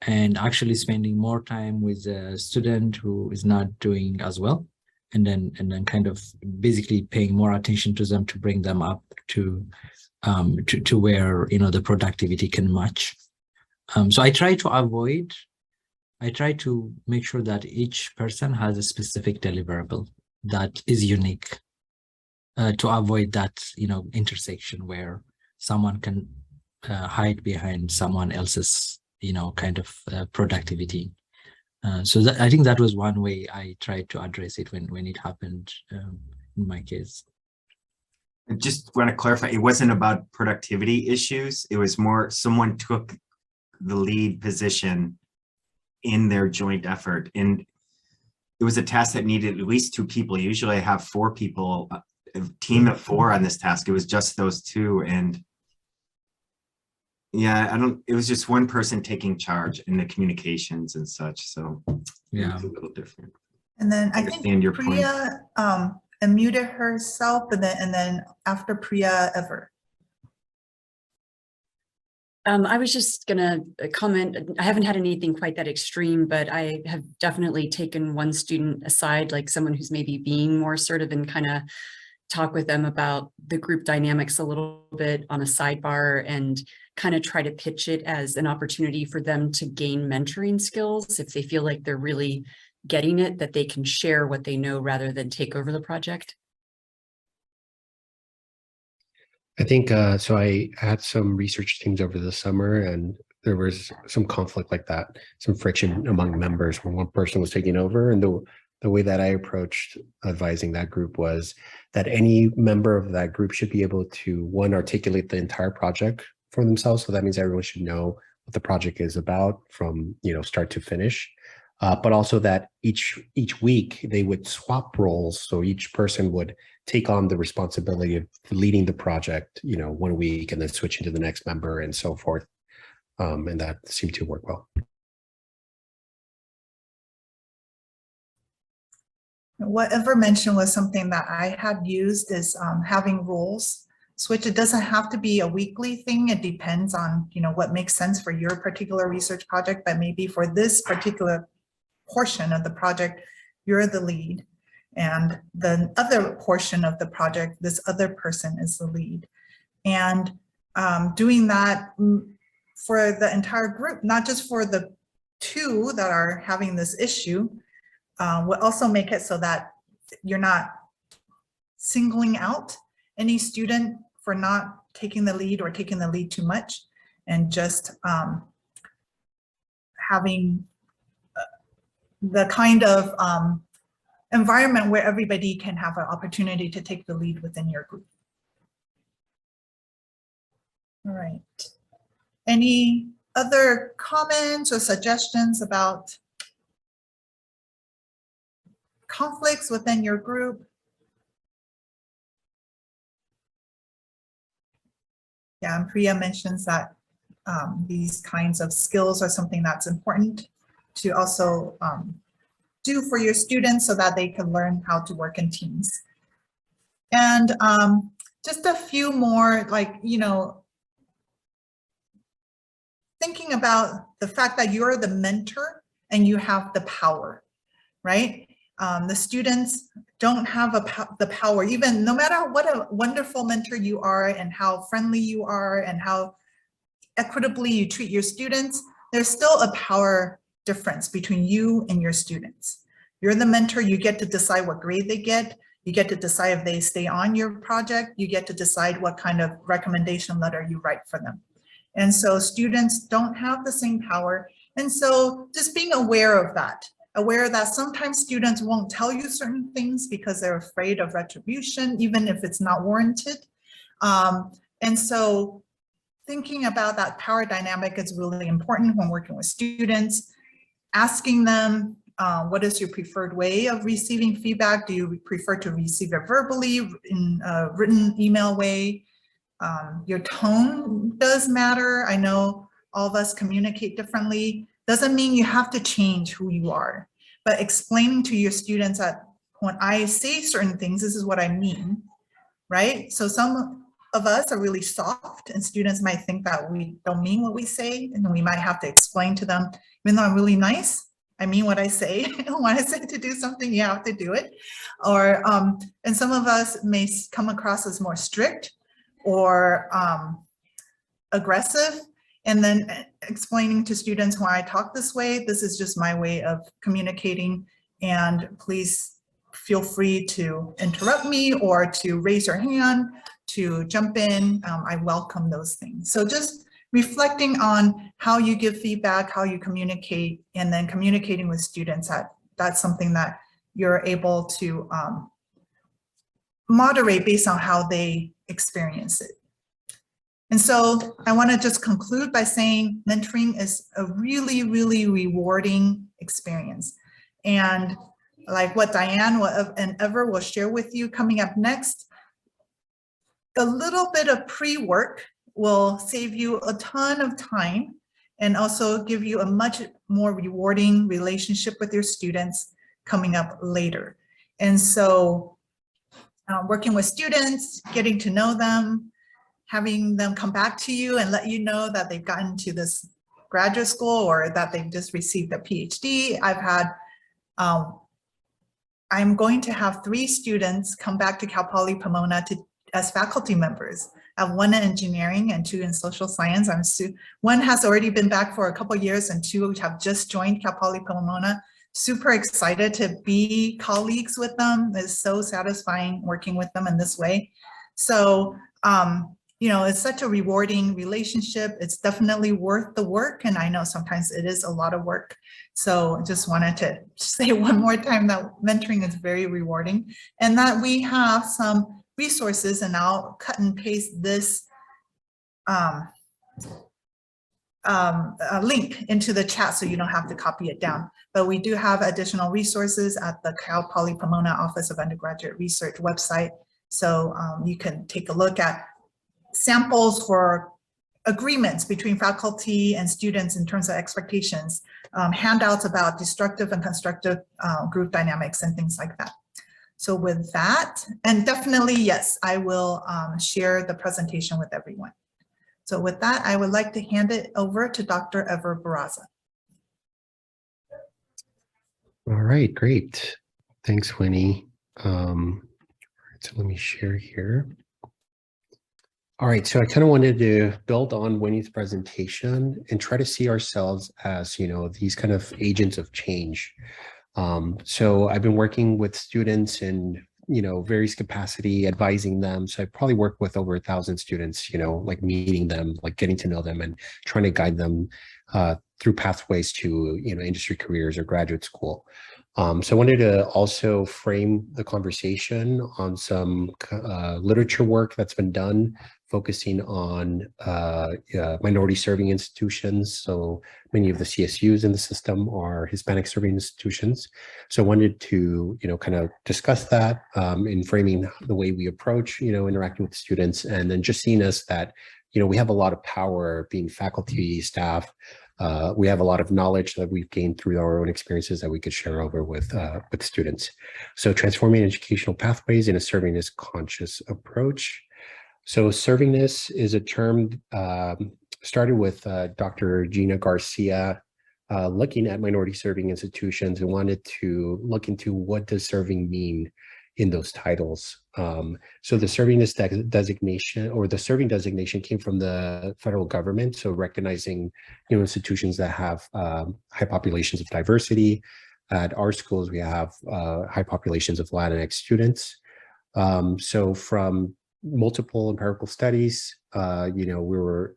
and actually spending more time with a student who is not doing as well, and then kind of basically paying more attention to them to bring them up to where the productivity can match. So I try to make sure that each person has a specific deliverable that is unique, to avoid that intersection where someone can hide behind someone else's kind of productivity. So I think that was one way I tried to address it when it happened in my case. I just want to clarify, it wasn't about productivity issues. It was more someone took the lead position in their joint effort. And it was a task that needed at least 2 people. Usually I have 4 people, a team of 4 on this task. It was just those 2. And yeah, it was just one person taking charge in the communications and such. So Yeah, it's a little different. And then I Understand think your point. Priya unmuted herself, and then after Priya, Ever. I was just gonna comment, I haven't had anything quite that extreme, but I have definitely taken one student aside, like someone who's maybe being more assertive, and kind of talk with them about the group dynamics a little bit on a sidebar, and kind of try to pitch it as an opportunity for them to gain mentoring skills if they feel like they're really getting it, that they can share what they know rather than take over the project. I think so. I had some research teams over the summer, and there was some conflict like that, some friction among members when one person was taking over. And the way that I approached advising that group was that any member of that group should be able to, one, articulate the entire project for themselves. So that means everyone should know what the project is about from start to finish. But also that each week they would swap roles. So each person would take on the responsibility of leading the project, 1 week, and then switching to the next member and so forth. And that seemed to work well. What Ever mentioned was something that I had used, is having roles switch. It doesn't have to be a weekly thing. It depends on, what makes sense for your particular research project, but maybe for this particular portion of the project, you're the lead. And the other portion of the project, this other person is the lead. And doing that for the entire group, not just for the 2 that are having this issue, will also make it so that you're not singling out any student for not taking the lead or taking the lead too much, and just having the kind of environment where everybody can have an opportunity to take the lead within your group. All right. Any other comments or suggestions about conflicts within your group? Yeah, and Priya mentions that these kinds of skills are something that's important to also do for your students so that they can learn how to work in teams. And just a few more, thinking about the fact that you're the mentor and you have the power, right? The students don't have the power, even no matter what a wonderful mentor you are and how friendly you are and how equitably you treat your students, there's still a power difference between you and your students. You're the mentor, you get to decide what grade they get, you get to decide if they stay on your project, you get to decide what kind of recommendation letter you write for them. And so students don't have the same power. And so just being aware of that sometimes students won't tell you certain things because they're afraid of retribution, even if it's not warranted. And so thinking about that power dynamic is really important when working with students, asking them, what is your preferred way of receiving feedback? Do you prefer to receive it verbally in a written email way? Your tone does matter. I know all of us communicate differently. Doesn't mean you have to change who you are, but explaining to your students that when I say certain things, this is what I mean, right? So some of us are really soft and students might think that we don't mean what we say, and we might have to explain to them, even though I'm really nice, I mean what I say. When I say to do something, you have to do it. Or, and some of us may come across as more strict or aggressive, and then explaining to students when I talk this way, this is just my way of communicating, and please feel free to interrupt me or to raise your hand, to jump in. I welcome those things. So just reflecting on how you give feedback, how you communicate, and then communicating with students, that's something that you're able to moderate based on how they experience it. And so I want to just conclude by saying mentoring is a really, really rewarding experience. And like what Diane and Ever will share with you coming up next, a little bit of pre-work will save you a ton of time and also give you a much more rewarding relationship with your students coming up later. And so working with students, getting to know them, having them come back to you and let you know that they've gotten to this graduate school or that they've just received a PhD. I've had, I'm going to have 3 students come back to Cal Poly Pomona as faculty members. I have 1 in engineering and 2 in social science. One has already been back for a couple of years and 2 have just joined Cal Poly Pomona. Super excited to be colleagues with them. It's so satisfying working with them in this way. So, you know, it's such a rewarding relationship. It's definitely worth the work. And I know sometimes it is a lot of work. So I just wanted to say one more time that mentoring is very rewarding and that we have some resources, and I'll cut and paste this link into the chat so you don't have to copy it down. But we do have additional resources at the Cal Poly Pomona Office of Undergraduate Research website. So you can take a look at samples for agreements between faculty and students in terms of expectations, handouts about destructive and constructive group dynamics and things like that. So with that, and definitely, yes, I will share the presentation with everyone. So with that, I would like to hand it over to Dr. Ever Barraza. All right, great. Thanks, Winnie. So let me share here. All right, so I kind of wanted to build on Winnie's presentation and try to see ourselves as, you know, these kind of agents of change. So I've been working with students in, you know, various capacity, advising them. So I probably work with over 1,000 students, you know, like meeting them, like getting to know them and trying to guide them through pathways to, you know, industry careers or graduate school. So I wanted to also frame the conversation on some literature work that's been done focusing on minority serving institutions. So many of the CSUs in the system are Hispanic serving institutions. So I wanted to, you know, kind of discuss that in framing the way we approach, you know, interacting with students, and then just seeing us that, you know, we have a lot of power being faculty, staff. We have a lot of knowledge that we've gained through our own experiences that we could share over with students. So transforming educational pathways in a servingness conscious approach. So servingness is a term started with Dr. Gina Garcia looking at minority serving institutions and wanted to look into what does serving mean in those titles. So the servingness designation, or the serving designation, came from the federal government. So recognizing, you know, institutions that have high populations of diversity. At our schools, we have high populations of Latinx students. So from multiple empirical studies, you know, we were,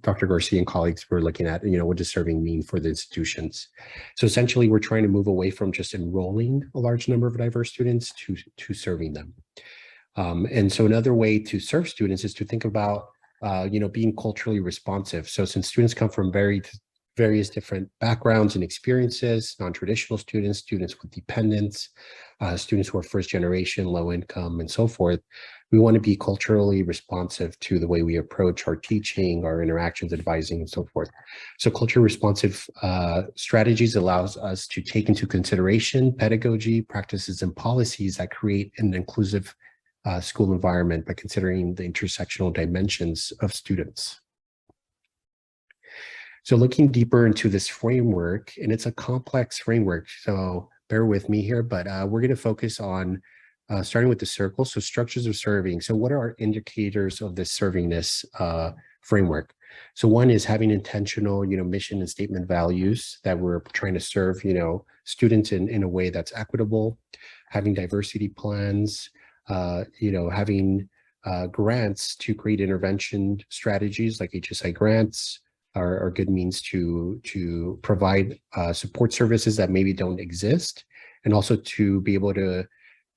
Dr. Garcia and colleagues were looking at, you know, what does serving mean for the institutions? So essentially, we're trying to move away from just enrolling a large number of diverse students to serving them. And so another way to serve students is to think about, you know, being culturally responsive. So since students come from various different backgrounds and experiences, non-traditional students, students with dependents, students who are first generation, low income, and so forth, we want to be culturally responsive to the way we approach our teaching, our interactions, advising, and so forth. So culture responsive strategies allows us to take into consideration pedagogy, practices, and policies that create an inclusive school environment by considering the intersectional dimensions of students. So looking deeper into this framework, and it's a complex framework, so bear with me here, but we're going to focus on starting with the circle. So structures of serving. So what are our indicators of this servingness framework? So one is having intentional, mission and statement values that we're trying to serve, students in a way that's equitable, having diversity plans, having grants to create intervention strategies like HSI grants are good means to provide support services that maybe don't exist, and also to be able to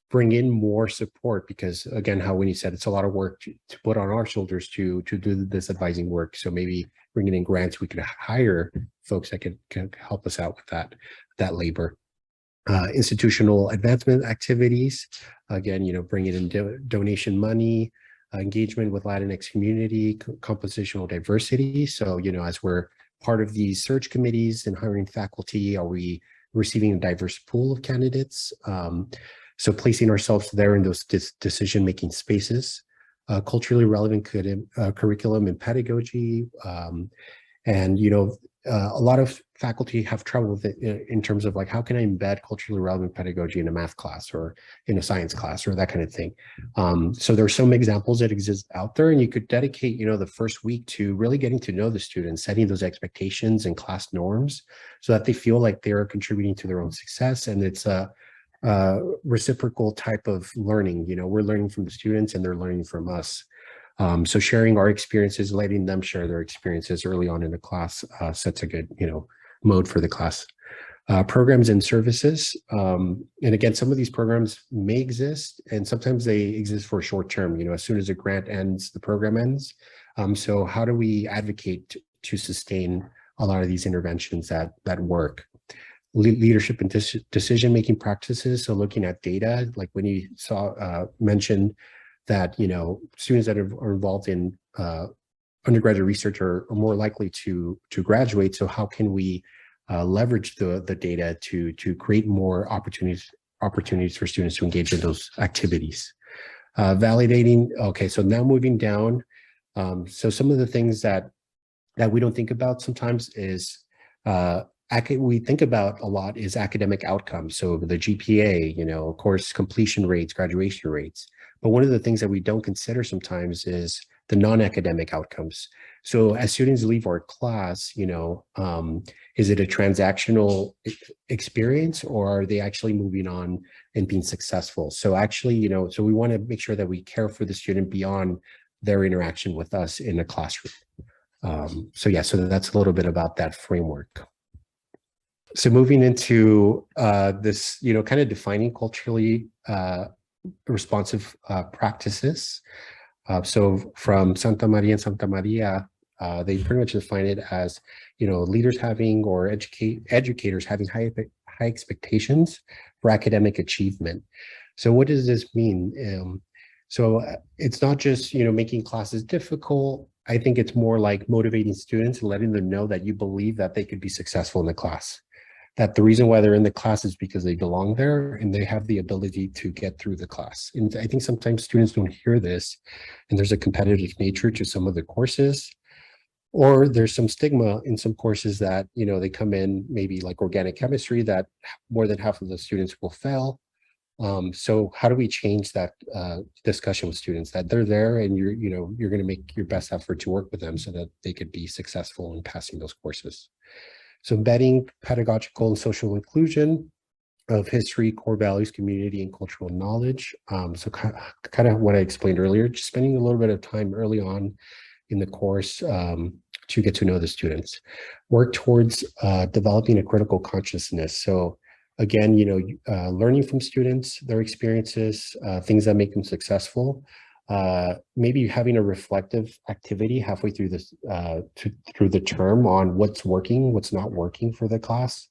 bring in more support, because again, how Winnie said, it's a lot of work to put on our shoulders to do this advising work. So maybe bringing in grants, we could hire folks that can help us out with that labor. Institutional advancement activities, again, bringing in donation money, engagement with Latinx community, compositional diversity. So, as we're part of these search committees and hiring faculty, are we receiving a diverse pool of candidates? So placing ourselves there in those decision-making spaces, culturally relevant curriculum and pedagogy. And, a lot of faculty have trouble with it in terms of like, how can I embed culturally relevant pedagogy in a math class or in a science class or that kind of thing. So there's some examples that exist out there, and you could dedicate, the first week to really getting to know the students, setting those expectations and class norms so that they feel like they're contributing to their own success. And it's a reciprocal type of learning. We're learning from the students and they're learning from us. So sharing our experiences, letting them share their experiences early on in the class sets a good, mode for the class. Programs and services. And again, some of these programs may exist and sometimes they exist for short term. As soon as a grant ends, the program ends. So how do we advocate to sustain a lot of these interventions that work? Leadership and decision-making practices. So looking at data, like when you mentioned that, students that are involved in undergraduate research are more likely to graduate. So how can we leverage the data to create more opportunities for students to engage in those activities? Validating. Okay, so now moving down. So some of the things that we don't think about sometimes is we think about a lot is academic outcomes. So the GPA, course completion rates, graduation rates. But one of the things that we don't consider sometimes is the non-academic outcomes. So as students leave our class, is it a transactional experience or are they actually moving on and being successful? So actually, so we want to make sure that we care for the student beyond their interaction with us in a classroom. So that's a little bit about that framework. So moving into this, kind of defining culturally responsive practices. So from Santa Maria and Santa Maria, they pretty much define it as, leaders having or educators having high expectations for academic achievement. So what does this mean? So it's not just, making classes difficult. I think it's more like motivating students and letting them know that you believe that they could be successful in the class. That the reason why they're in the class is because they belong there and they have the ability to get through the class. And I think sometimes students don't hear this, and there's a competitive nature to some of the courses, or there's some stigma in some courses that, they come in maybe like organic chemistry that more than half of the students will fail. So how do we change that discussion with students that they're there and you're going to make your best effort to work with them so that they could be successful in passing those courses? So embedding pedagogical and social inclusion of history, core values, community, and cultural knowledge. So kind of what I explained earlier, just spending a little bit of time early on in the course to get to know the students. Work towards developing a critical consciousness. So again, learning from students, their experiences, things that make them successful. Maybe having a reflective activity halfway through this through the term on what's working, what's not working for the class.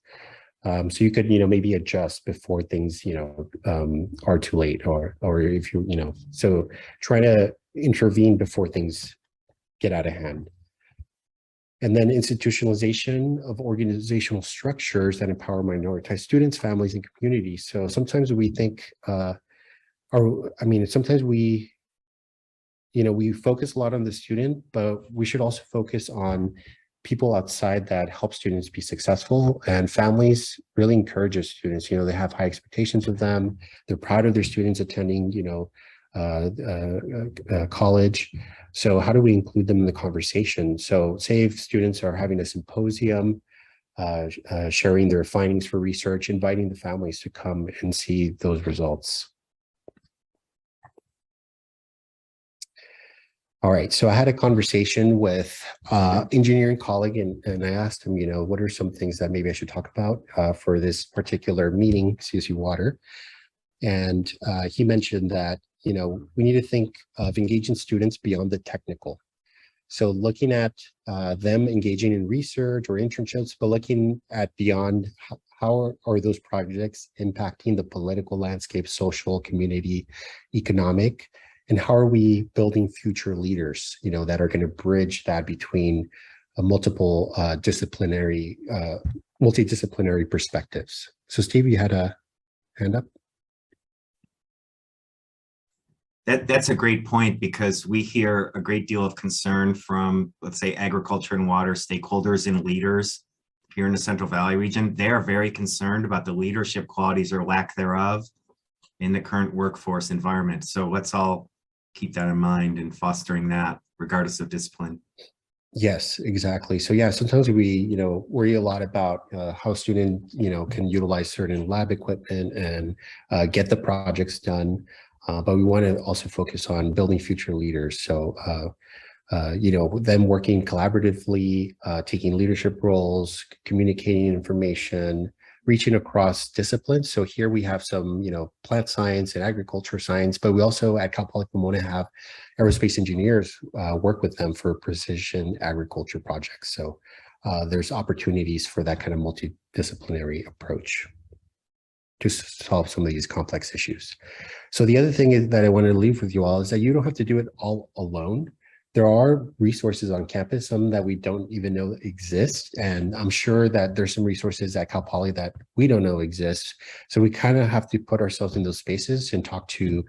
So you could, maybe adjust before things, are too late, or if you, so try to intervene before things get out of hand. And then institutionalization of organizational structures that empower minoritized students, families, and communities. So sometimes we think, sometimes we focus a lot on the student, but we should also focus on people outside that help students be successful, and families really encourage students. They have high expectations of them. They're proud of their students attending, college. So how do we include them in the conversation? So say if students are having a symposium, sharing their findings for research, inviting the families to come and see those results. All right, so I had a conversation with engineering colleague, and I asked him, what are some things that maybe I should talk about for this particular meeting, CSU-WATER. And he mentioned that, we need to think of engaging students beyond the technical. So looking at them engaging in research or internships, but looking at beyond how are those projects impacting the political landscape, social, community, economic, and how are we building future leaders, that are going to bridge that between multiple multidisciplinary perspectives. So Steve, you had a hand up? That's a great point, because we hear a great deal of concern from, let's say, agriculture and water stakeholders and leaders here in the Central Valley region. They are very concerned about the leadership qualities or lack thereof in the current workforce environment. So let's all keep that in mind and fostering that regardless of discipline. Yes, exactly. So yeah, sometimes we, worry a lot about how students, can utilize certain lab equipment and get the projects done. But we want to also focus on building future leaders. So, them working collaboratively, taking leadership roles, communicating information, reaching across disciplines. So here we have some, plant science and agriculture science, but we also at Cal Poly Pomona have aerospace engineers work with them for precision agriculture projects. So there's opportunities for that kind of multidisciplinary approach to solve some of these complex issues. So the other thing is that I wanted to leave with you all is that you don't have to do it all alone. There are resources on campus, some that we don't even know exist. And I'm sure that there's some resources at Cal Poly that we don't know exist. So we kind of have to put ourselves in those spaces and talk to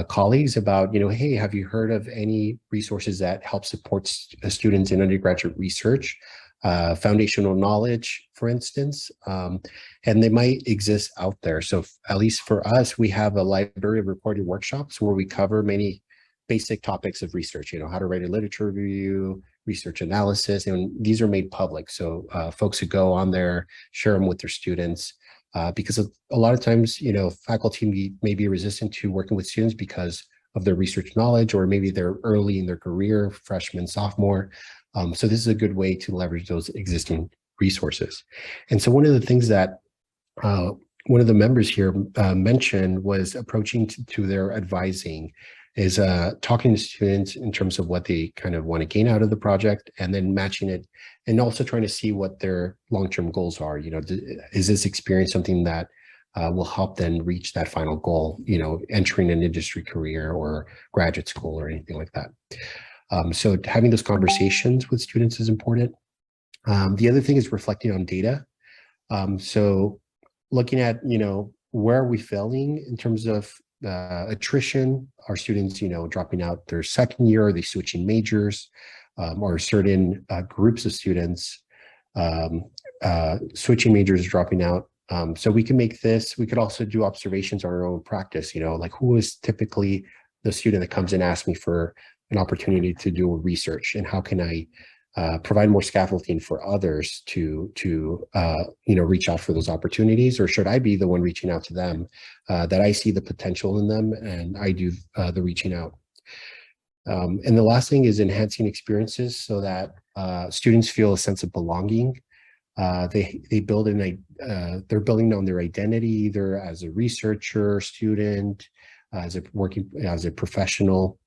colleagues about, hey, have you heard of any resources that help support students in undergraduate research, foundational knowledge, for instance, and they might exist out there. So at least for us, we have a library of recorded workshops where we cover many basic topics of research, how to write a literature review, research analysis, and these are made public. So folks who go on there, share them with their students, because a lot of times, faculty may be resistant to working with students because of their research knowledge, or maybe they're early in their career, freshman, sophomore. So this is a good way to leverage those existing resources. And so one of the things that one of the members here mentioned was approaching to their advising, is talking to students in terms of what they kind of want to gain out of the project, and then matching it, and also trying to see what their long-term goals are. Is this experience something that will help them reach that final goal, entering an industry career or graduate school or anything like that. So having those conversations with students is important. The other thing is reflecting on data. So looking at, where are we failing in terms of attrition? Are students, dropping out their second year? Are they switching majors? Or certain groups of students switching majors, dropping out? So we can make this, we could also do observations on our own practice, like who is typically the student that comes and asks me for an opportunity to do research, and how can I provide more scaffolding for others to reach out for those opportunities, or should I be the one reaching out to them, that I see the potential in them and I do the reaching out. And the last thing is enhancing experiences so that students feel a sense of belonging. They build they're building on their identity, either as a researcher, student, as a professional.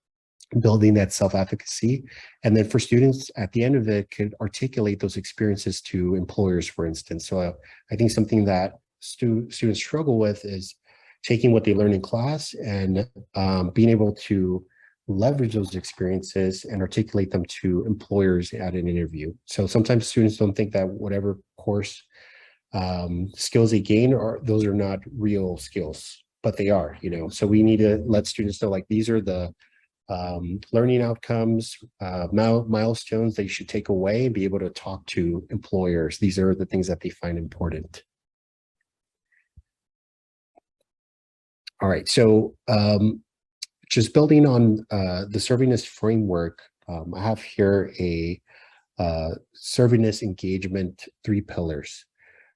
building that self-efficacy. And then for students at the end of it could articulate those experiences to employers, for instance. So I think something that students struggle with is taking what they learn in class and being able to leverage those experiences and articulate them to employers at an interview. So sometimes students don't think that whatever course skills they gain those are not real skills, but they are, you know. So we need to let students know, like, these are the learning outcomes, milestones they should take away and be able to talk to employers. These are the things that they find important. All right, so just building on the servingness framework, I have here a servingness engagement 3 pillars.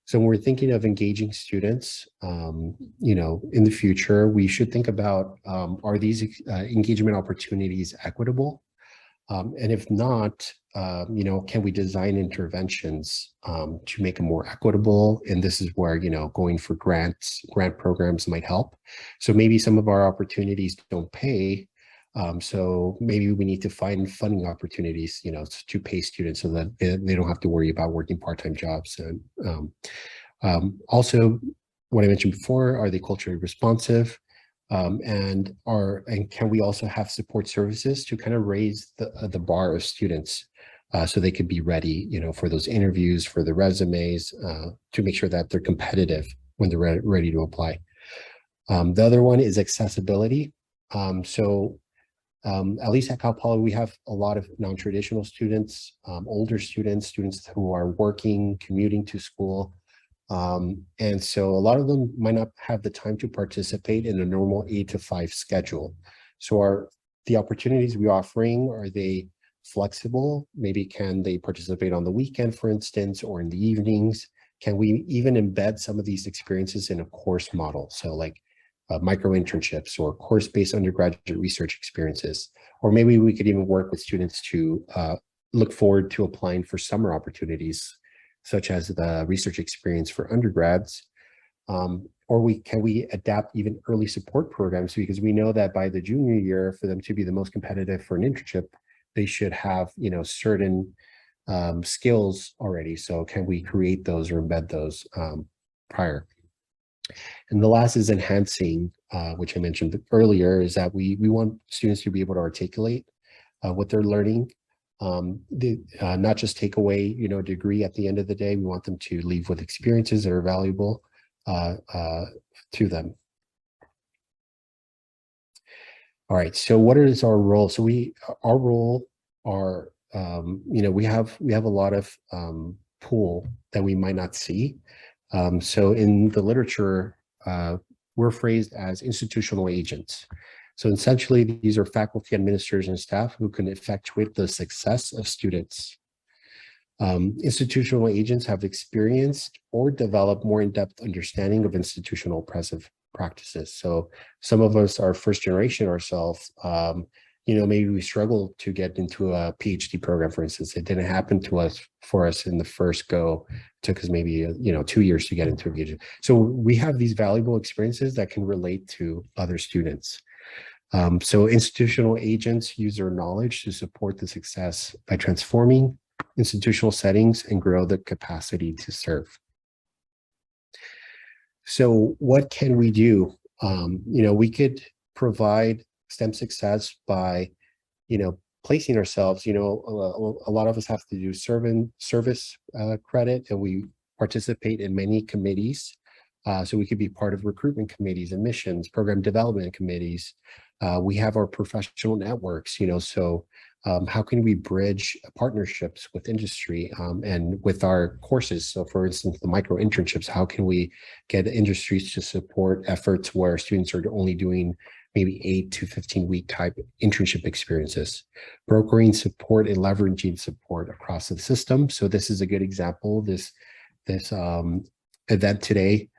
So when we're thinking of engaging students, you know, in the future, we should think about, are these engagement opportunities equitable? And if not, you know, can we design interventions to make them more equitable? And this is where, you know, going for grant programs might help. So maybe some of our opportunities don't pay. So maybe we need to find funding opportunities, you know, to pay students so that they don't have to worry about working part-time jobs. And also, what I mentioned before, are they culturally responsive? And can we also have support services to kind of raise the bar of students so they could be ready, you know, for those interviews, for the resumes, to make sure that they're competitive when they're ready to apply. The other one is accessibility. At least at Cal Poly, we have a lot of non-traditional students, older students who are working, commuting to school. And so a lot of them might not have the time to participate in a normal 8 to 5 schedule. So the opportunities we're offering, are they flexible? Maybe can they participate on the weekend, for instance, or in the evenings? Can we even embed some of these experiences in a course model? So like micro internships or course-based undergraduate research experiences, or maybe we could even work with students to look forward to applying for summer opportunities, such as the research experience for undergrads, or can we adapt even early support programs, because we know that by the junior year, for them to be the most competitive for an internship, they should have, you know, certain skills already. So can we create those or embed those prior? And the last is enhancing, which I mentioned earlier, is that we want students to be able to articulate what they're learning, not just take away, you know, a degree at the end of the day. We want them to leave with experiences that are valuable to them. All right, so what is our role? So our role are, you know, we have a lot of pool that we might not see. So in the literature, we're phrased as institutional agents. So essentially, these are faculty, administrators, and staff who can effectuate the success of students. Institutional agents have experienced or developed more in-depth understanding of institutional oppressive practices. So some of us are first generation ourselves. You know, maybe we struggled to get into a PhD program, for instance. It didn't happen for us in the first go. It took us maybe, you know, 2 years to get into a PhD. So we have these valuable experiences that can relate to other students. So institutional agents use their knowledge to support the success by transforming institutional settings and grow the capacity to serve. So what can we do? You know, we could provide STEM success by, you know, placing ourselves, you know, a lot of us have to do service credit, and we participate in many committees. So we could be part of recruitment committees, admissions, program development committees. We have our professional networks, you know, so how can we bridge partnerships with industry and with our courses? So for instance, the micro internships, how can we get industries to support efforts where students are only doing maybe 8 to 15-week type internship experiences, brokering support and leveraging support across the system. So this is a good example. This event today,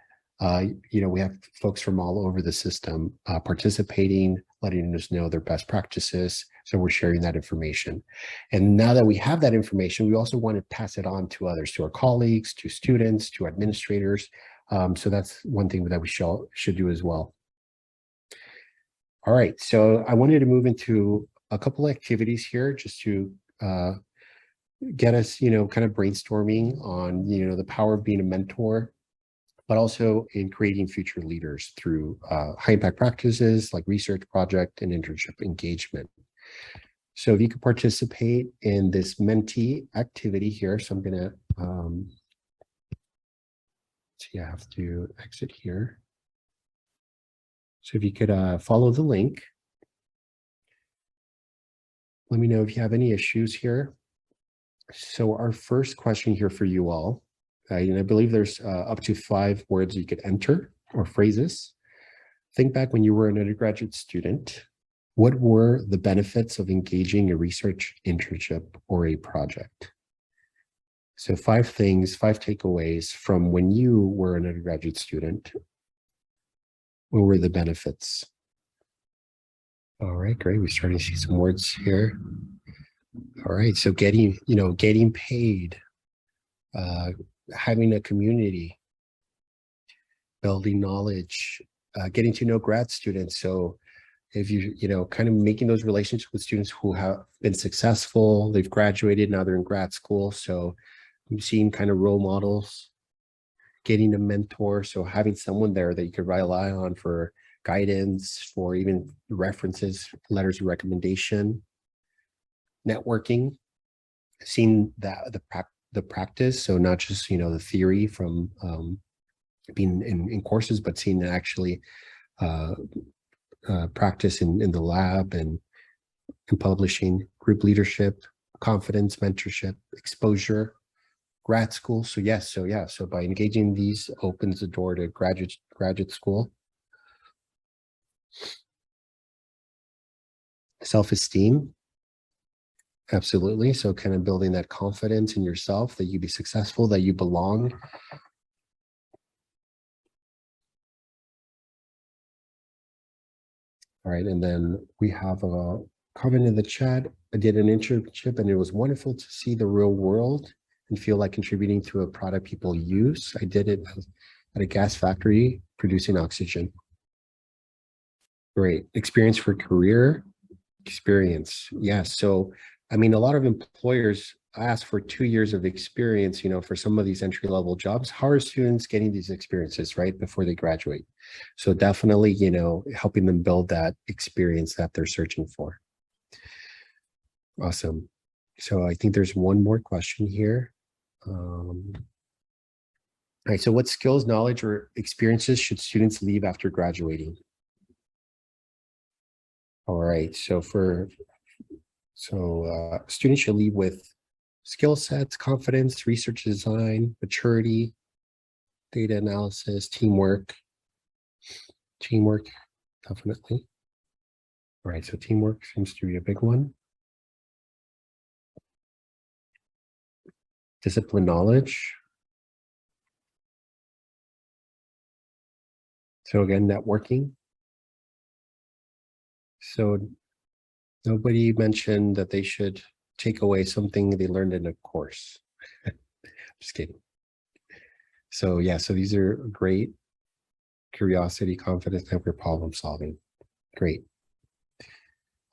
you know, we have folks from all over the system participating, letting us know their best practices. So we're sharing that information. And now that we have that information, we also want to pass it on to others, to our colleagues, to students, to administrators. So that's one thing that we should do as well. All right, so I wanted to move into a couple activities here just to get us, kind of brainstorming on, the power of being a mentor, but also in creating future leaders through high impact practices like research project and internship engagement. So if you could participate in this mentee activity here, so I'm gonna, see, I have to exit here. So if you could follow the link. Let me know if you have any issues here. So our first question here for you all, and I believe there's up to 5 words you could enter or phrases. Think back when you were an undergraduate student. What were the benefits of engaging a research internship or a project? So 5 things, 5 takeaways from when you were an undergraduate student. What were the benefits? All right, great. We're starting to see some words here. All right, so getting paid, having a community, building knowledge, getting to know grad students. So if kind of making those relationships with students who have been successful, they've graduated, now they're in grad school. So I'm seeing kind of role models, getting a mentor. So having someone there that you could rely on for guidance, for even references, letters of recommendation, networking, seeing that the practice. So not just, the theory from being in courses, but seeing it actually practice in the lab and publishing, group leadership, confidence, mentorship, exposure, grad school. So yes, so by engaging these opens the door to graduate school. Self-esteem, absolutely. So kind of building that confidence in yourself that you be successful, that you belong. All right, and then we have a comment in the chat. I did an internship and it was wonderful to see the real world and feel like contributing to a product people use. I did it at a gas factory producing oxygen. Great. Experience for career. Experience. Yes. So, I mean, a lot of employers ask for 2 years of experience, for some of these entry-level jobs. How are students getting these experiences right before they graduate? So definitely, helping them build that experience that they're searching for. Awesome. So I think there's one more question here. All right. So what skills, knowledge, or experiences should students leave after graduating? All right. So students should leave with skill sets, confidence, research design, maturity, data analysis, teamwork, definitely. All right, so teamwork seems to be a big one. Discipline, knowledge. So again, networking. So nobody mentioned that they should take away something they learned in a course. Just kidding. So yeah, so these are great. Curiosity, confidence, network, problem solving. Great.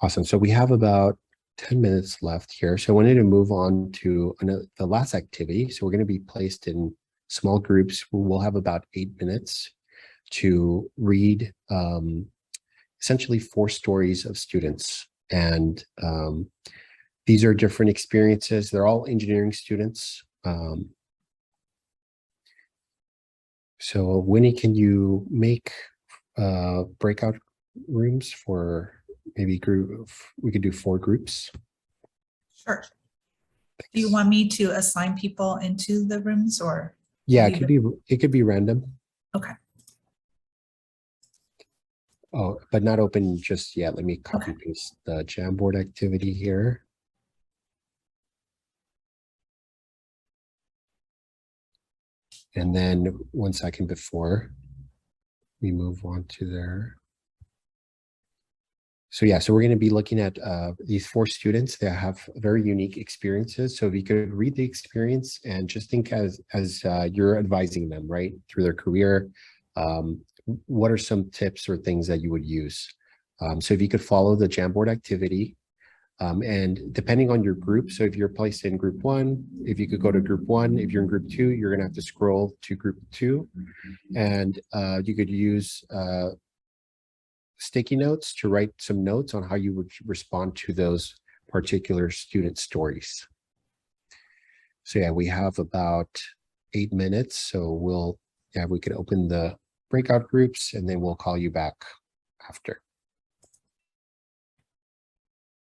Awesome. So we have about 10 minutes left here. So I wanted to move on to the last activity. So we're going to be placed in small groups. We'll have about 8 minutes to read essentially 4 stories of students. And these are different experiences. They're all engineering students. So Winnie, can you make breakout rooms for maybe we could do 4 groups? Sure. Do you want me to assign people into the rooms or? Yeah, it could be random. Okay. Oh, but not open just yet. Let me copy paste the Jamboard activity here. And then 1 second before we move on to there. So yeah, so we're going to be looking at these 4 students that have very unique experiences. So if you could read the experience and just think as you're advising them, right, through their career, what are some tips or things that you would use? So if you could follow the Jamboard activity, And depending on your group, so if you're placed in group 1, if you could go to group 1, if you're in group 2, you're gonna have to scroll to group 2, and you could use sticky notes to write some notes on how you would respond to those particular student stories. So yeah, we have about 8 minutes, so we could open the breakout groups and then we'll call you back after.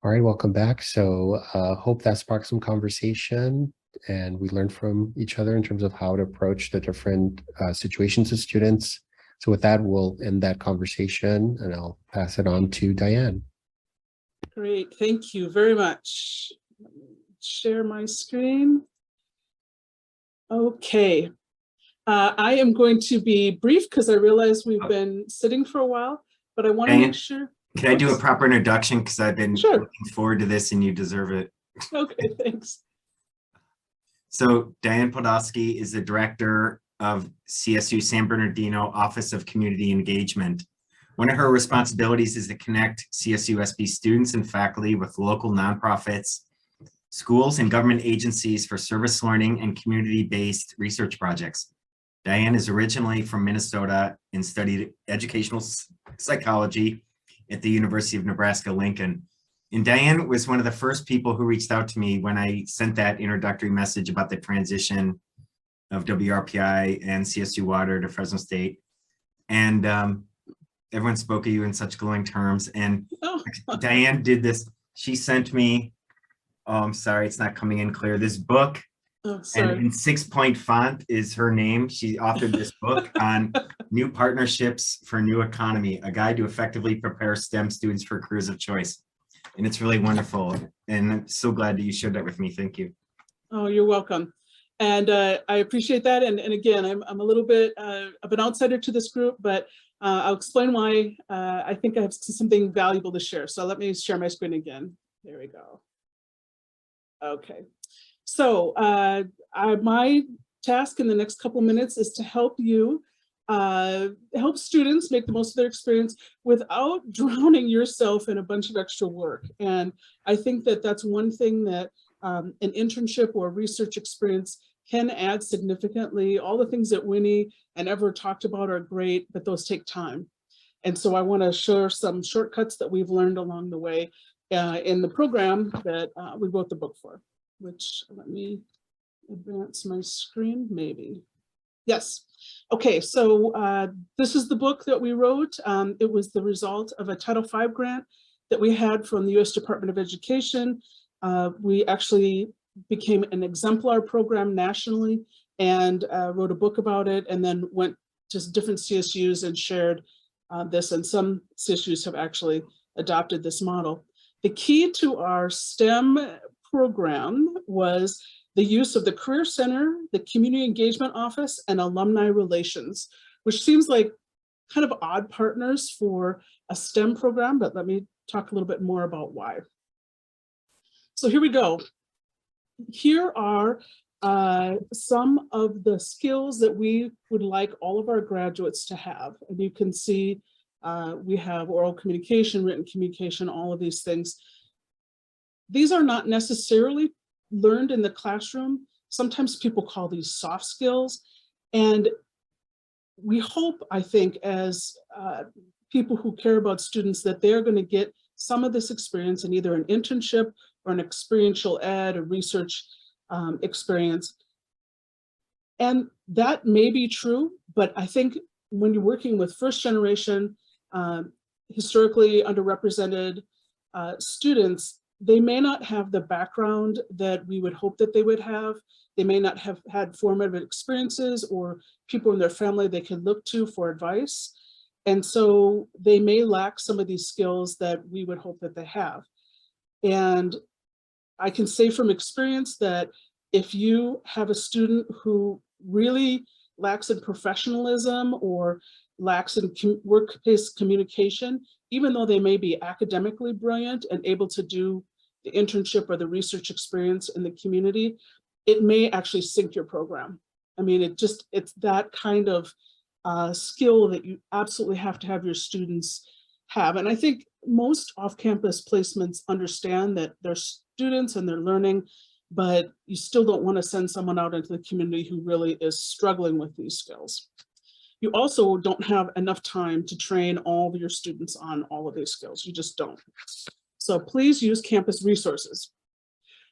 All right, welcome back. So hope that sparked some conversation and we learned from each other in terms of how to approach the different situations of students. So with that, we'll end that conversation and I'll pass it on to Diane. Great, thank you very much. Let me share my screen. Okay, I am going to be brief because I realize we've been sitting for a while, but I want to make sure. Can I do a proper introduction? Because I've been Sure. looking forward to this and you deserve it. Okay, thanks. So Diane Podoske is the director of CSU San Bernardino Office of Community Engagement. One of her responsibilities is to connect CSU-SB students and faculty with local nonprofits, schools, and government agencies for service learning and community-based research projects. Diane is originally from Minnesota and studied educational psychology at the University of Nebraska-Lincoln. And Diane was one of the first people who reached out to me when I sent that introductory message about the transition of WRPI and CSU-WATER to Fresno State. And everyone spoke of you in such glowing terms. And Diane did this. She sent me, oh, I'm sorry, it's not coming in clear, this book. Oh, sorry. And in 6-point font is her name. She authored this book on new partnerships for a new economy, a guide to effectively prepare STEM students for careers of choice. And it's really wonderful. And I'm so glad that you shared that with me. Thank you. Oh, you're welcome. And I appreciate that. And again, I'm a little bit of an outsider to this group, but I'll explain why I think I have something valuable to share. So let me share my screen again. There we go. Okay. So my task in the next couple minutes is to help you, help students make the most of their experience without drowning yourself in a bunch of extra work. And I think that that's one thing that an internship or research experience can add significantly. All the things that Winny and Ever talked about are great, but those take time. And so I want to share some shortcuts that we've learned along the way in the program that we wrote the book for, which let me advance my screen, maybe. Yes. Okay, so this is the book that we wrote. It was the result of a Title V grant that we had from the U.S. Department of Education. We actually became an exemplar program nationally and wrote a book about it, and then went to different CSUs and shared this, and some CSUs have actually adopted this model. The key to our STEM program was the use of the Career Center, the Community Engagement Office, and Alumni Relations, which seems like kind of odd partners for a STEM program, but let me talk a little bit more about why. So here we go. Here are some of the skills that we would like all of our graduates to have. And you can see we have oral communication, written communication, all of these things. These are not necessarily learned in the classroom. Sometimes people call these soft skills. And we hope, I think, as people who care about students, that they're going to get some of this experience in either an internship or an experiential ed or research experience. And that may be true, but I think when you're working with first generation, historically underrepresented students, they may not have the background that we would hope that they would have. They may not have had formative experiences or people in their family they can look to for advice. And so they may lack some of these skills that we would hope that they have. And I can say from experience that if you have a student who really lacks in professionalism or lacks in workplace communication, even though they may be academically brilliant and able to do the internship or the research experience in the community, it may actually sink your program. I mean, it's that kind of skill that you absolutely have to have your students have, and I think most off-campus placements understand that they're students and they're learning, but you still don't want to send someone out into the community who really is struggling with these skills. You also don't have enough time to train all of your students on all of these skills. You just don't. So please use campus resources.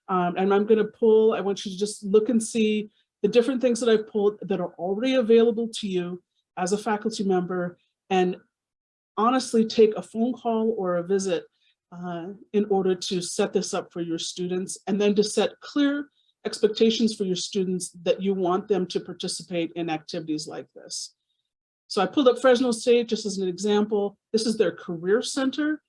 And I'm going to pull, I want you to just look and see the different things that I've pulled that are already available to you as a faculty member, and honestly take a phone call or a visit in order to set this up for your students, and then to set clear expectations for your students that you want them to participate in activities like this. So I pulled up Fresno State just as an example. This is their career center,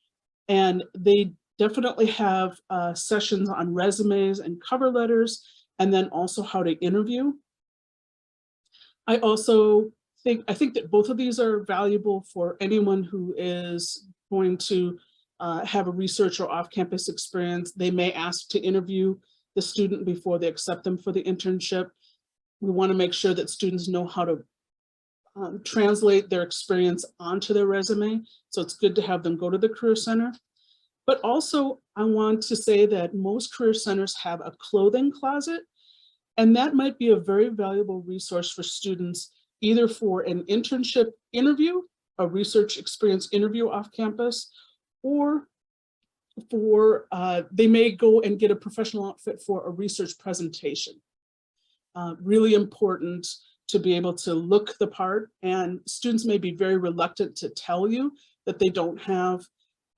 and they definitely have sessions on resumes and cover letters, and then also how to interview. I think that both of these are valuable for anyone who is going to have a research or off-campus experience. They may ask to interview the student before they accept them for the internship. We want to make sure that students know how to translate their experience onto their resume. So it's good to have them go to the Career Center. But also, I want to say that most career centers have a clothing closet, and that might be a very valuable resource for students, either for an internship interview, a research experience interview off campus, or for, they may go and get a professional outfit for a research presentation. Really important to be able to look the part, and students may be very reluctant to tell you that they don't have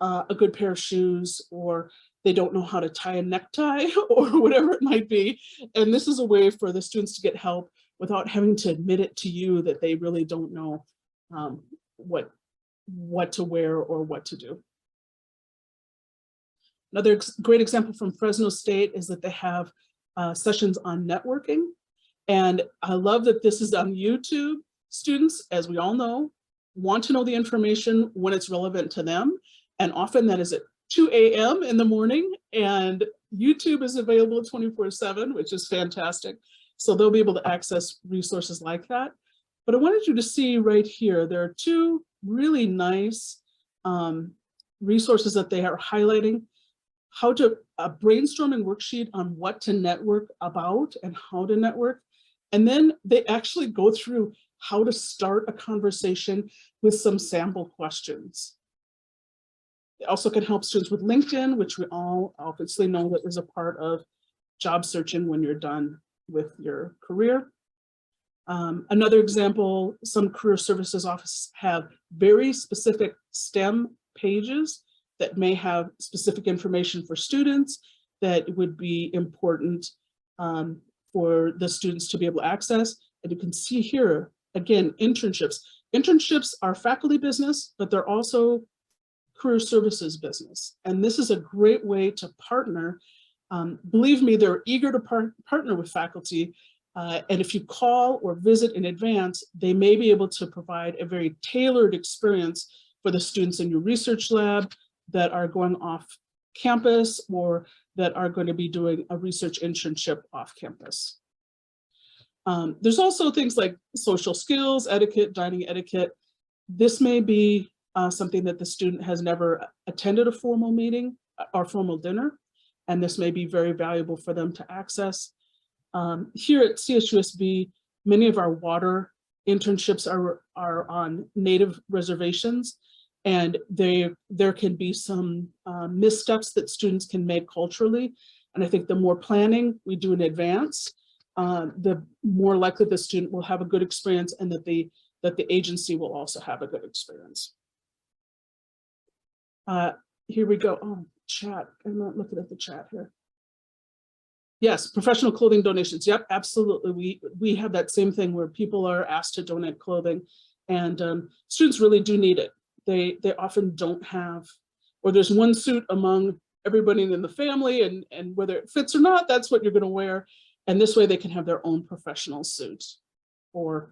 a good pair of shoes, or they don't know how to tie a necktie, or whatever it might be. And this is a way for the students to get help without having to admit it to you that they really don't know what to wear or what to do. Another great example from Fresno State is that they have sessions on networking. And I love that this is on YouTube. Students, as we all know, want to know the information when it's relevant to them. And often that is at 2 a.m. in the morning, and YouTube is available 24/7, which is fantastic. So they'll be able to access resources like that. But I wanted you to see right here, there are two really nice resources that they are highlighting. How to, a brainstorming worksheet on what to network about and how to network. And then they actually go through how to start a conversation with some sample questions. It also can help students with LinkedIn, which we all obviously know that is a part of job searching when you're done with your career. Another example, some career services offices have very specific STEM pages that may have specific information for students that would be important for the students to be able to access. And you can see here, again, internships. Internships are faculty business, but they're also career services business. And this is a great way to partner. Believe me, they're eager to partner with faculty. And if you call or visit in advance, they may be able to provide a very tailored experience for the students in your research lab that are going off campus or that are going to be doing a research internship off campus. There's also things like social skills, etiquette, dining etiquette. This may be something that the student has never attended a formal meeting or formal dinner, and this may be very valuable for them to access. Here at CSUSB, many of our water internships are on native reservations, and there can be some missteps that students can make culturally. And I think the more planning we do in advance, the more likely the student will have a good experience, and that the agency will also have a good experience. Here we go. Oh, chat. I'm not looking at the chat here. Yes, professional clothing donations. Yep, absolutely. We have that same thing where people are asked to donate clothing, and students really do need it. They often don't have, or there's one suit among everybody in the family, and whether it fits or not, that's what you're going to wear. And this way they can have their own professional suit or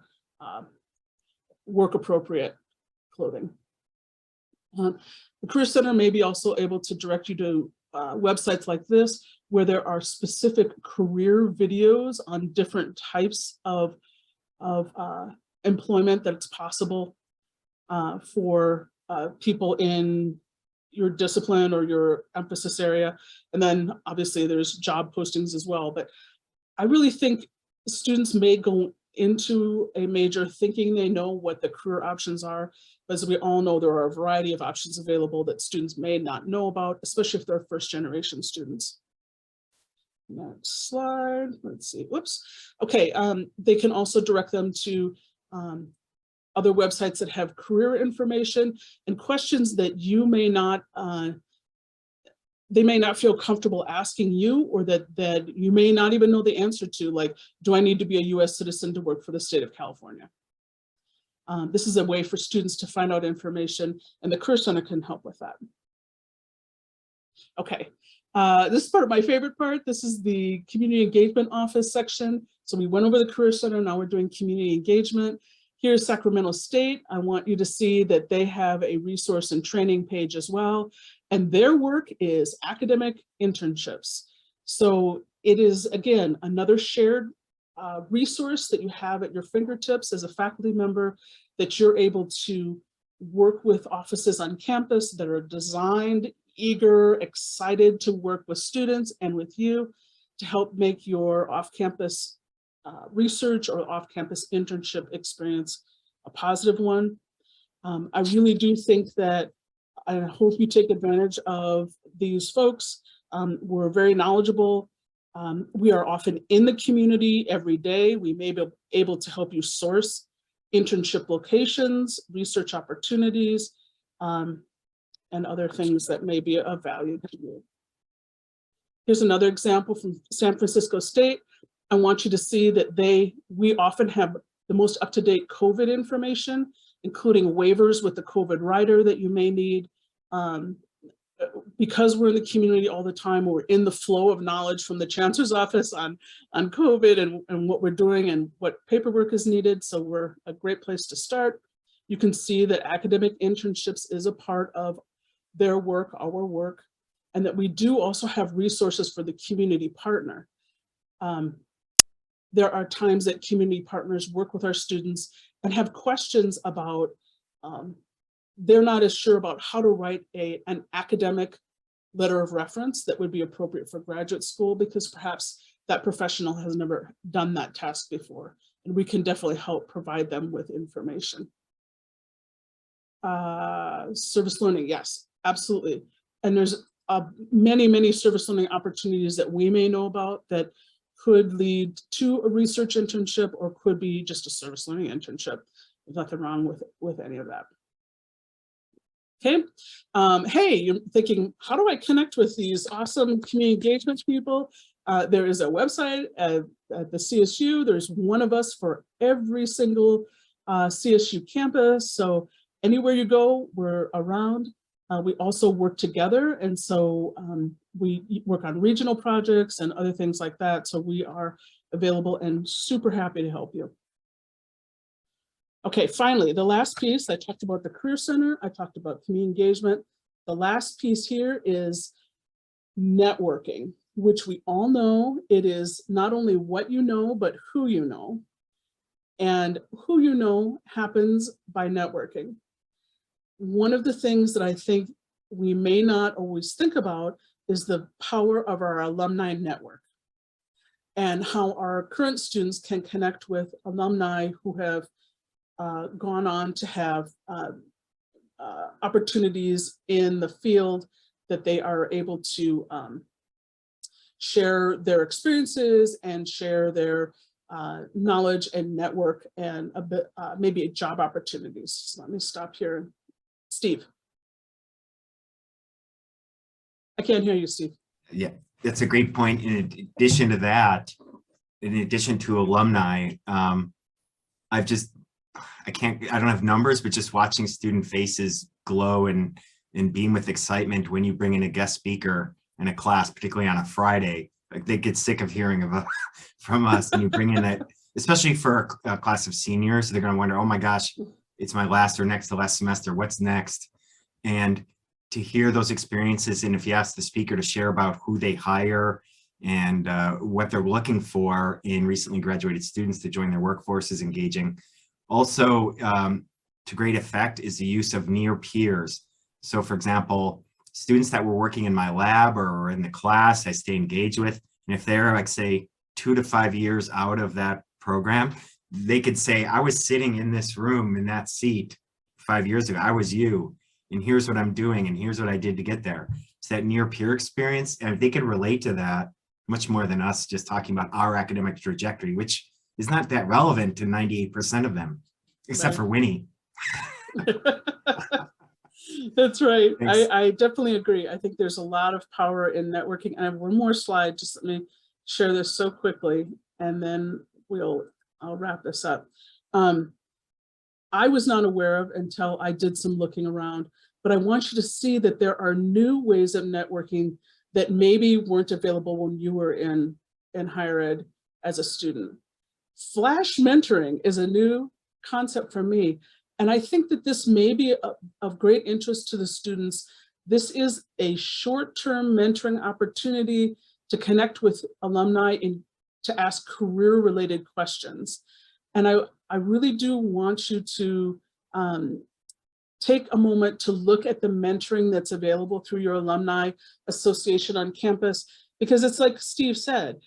work appropriate clothing. The Career Center may be also able to direct you to websites like this, where there are specific career videos on different types of employment that's possible for people in your discipline or your emphasis area. And then obviously there's job postings as well. But I really think students may go into a major thinking they know what the career options are. As we all know, there are a variety of options available that students may not know about, especially if they're first generation students. Next slide, let's see, whoops. Okay, they can also direct them to other websites that have career information and questions that you may not, they may not feel comfortable asking you, or that you may not even know the answer to, like, do I need to be a US citizen to work for the state of California? This is a way for students to find out information, and the Career Center can help with that. Okay, this is part of my favorite part. This is the Community Engagement Office section. So we went over the Career Center, now we're doing community engagement. Here's Sacramento State. I want you to see that they have a resource and training page as well. And their work is academic internships. So it is, again, another shared resource that you have at your fingertips as a faculty member, that you're able to work with offices on campus that are designed, eager, excited to work with students and with you to help make your off-campus research or off-campus internship experience a positive one. I really do think that, I hope you take advantage of these folks. We're very knowledgeable. We are often in the community every day. We may be able to help you source internship locations, research opportunities, and other things that may be of value to you. Here's another example from San Francisco State. I want you to see that we often have the most up-to-date COVID information, including waivers with the COVID rider that you may need. Because we're in the community all the time, we're in the flow of knowledge from the chancellor's office on COVID and what we're doing and what paperwork is needed. So we're a great place to start. You can see that academic internships is a part of their work, our work, and that we do also have resources for the community partner. There are times that community partners work with our students and have questions about, they're not as sure about how to write an academic letter of reference that would be appropriate for graduate school, because perhaps that professional has never done that task before. And we can definitely help provide them with information. Service learning, yes, absolutely. And there's many, many service learning opportunities that we may know about that could lead to a research internship or could be just a service learning internship. There's nothing wrong with any of that. Okay, hey, you're thinking, how do I connect with these awesome community engagement people? There is a website at the CSU. There's one of us for every single CSU campus. So anywhere you go, we're around. We also work together. And so we work on regional projects and other things like that. So we are available and super happy to help you. Okay, finally, the last piece, I talked about the Career Center, I talked about community engagement. The last piece here is networking, which we all know it is not only what you know, but who you know. And who you know happens by networking. One of the things that I think we may not always think about is the power of our alumni network and how our current students can connect with alumni who have gone on to have opportunities in the field that they are able to share their experiences and share their knowledge and network and a bit, maybe job opportunities. So let me stop here. Steve. I can't hear you, Steve. Yeah, that's a great point. In addition to that, in addition to alumni, I don't have numbers, but just watching student faces glow and beam with excitement when you bring in a guest speaker in a class, particularly on a Friday, like they get sick of hearing from us, and you bring in that, especially for a class of seniors, they're going to wonder, oh my gosh, it's my last or next to last semester, what's next? And to hear those experiences, and if you ask the speaker to share about who they hire and what they're looking for in recently graduated students to join their workforce is engaging. Also, to great effect is the use of near peers. So for example, students that were working in my lab or in the class I stay engaged with, and if they're like say 2 to 5 years out of that program, they could say, I was sitting in this room in that seat 5 years ago, I was you, and here's what I'm doing, and here's what I did to get there. It's that near peer experience, and if they could relate to that much more than us just talking about our academic trajectory, which is not that relevant to 98% of them, except for Winny. That's right. Thanks. I definitely agree. I think there's a lot of power in networking. I have one more slide. Just let me share this so quickly, and then I'll wrap this up. I was not aware of until I did some looking around, but I want you to see that there are new ways of networking that maybe weren't available when you were in higher ed as a student. Flash mentoring is a new concept for me. And I think that this may be of great interest to the students. This is a short-term mentoring opportunity to connect with alumni and to ask career-related questions. And I really do want you to take a moment to look at the mentoring that's available through your alumni association on campus, because it's like Steve said,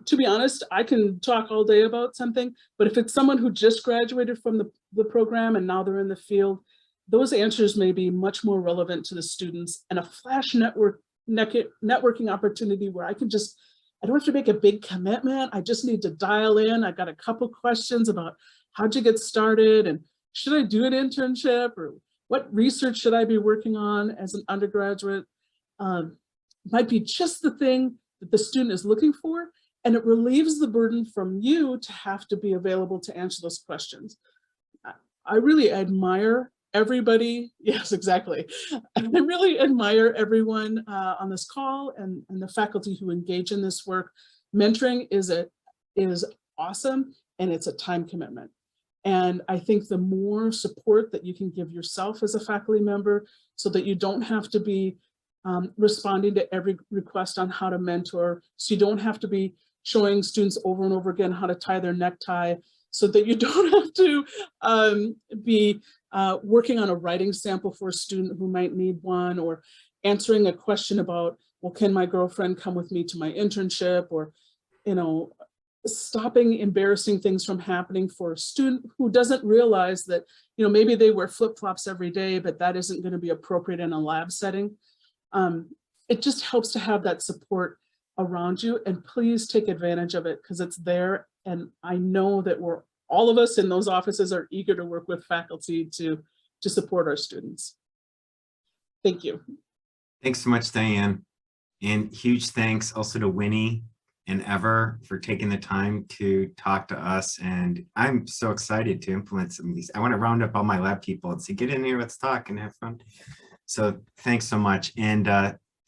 to be honest, I can talk all day about something, but if it's someone who just graduated from the program and now they're in the field, those answers may be much more relevant to the students. And a flash networking opportunity where I don't have to make a big commitment. I just need to dial in. I got a couple questions about how'd you get started, and should I do an internship, or what research should I be working on as an undergraduate? Might be just the thing that the student is looking for. And it relieves the burden from you to have to be available to answer those questions. I really admire everybody. Yes, exactly. I really admire everyone on this call and the faculty who engage in this work. Mentoring is awesome, and it's a time commitment. And I think the more support that you can give yourself as a faculty member so that you don't have to be responding to every request on how to mentor, so you don't have to be showing students over and over again how to tie their necktie, so that you don't have to be working on a writing sample for a student who might need one, or answering a question about, well, can my girlfriend come with me to my internship, or, stopping embarrassing things from happening for a student who doesn't realize that, maybe they wear flip-flops every day, but that isn't going to be appropriate in a lab setting. It just helps to have that support around you, and please take advantage of it, because it's there. And I know that all of us in those offices are eager to work with faculty to support our students. Thank you. Thanks so much, Diane. And huge thanks also to Winny and Ever for taking the time to talk to us. And I'm so excited to implement some of these. I want to round up all my lab people and say, get in here, let's talk and have fun. So thanks so much. And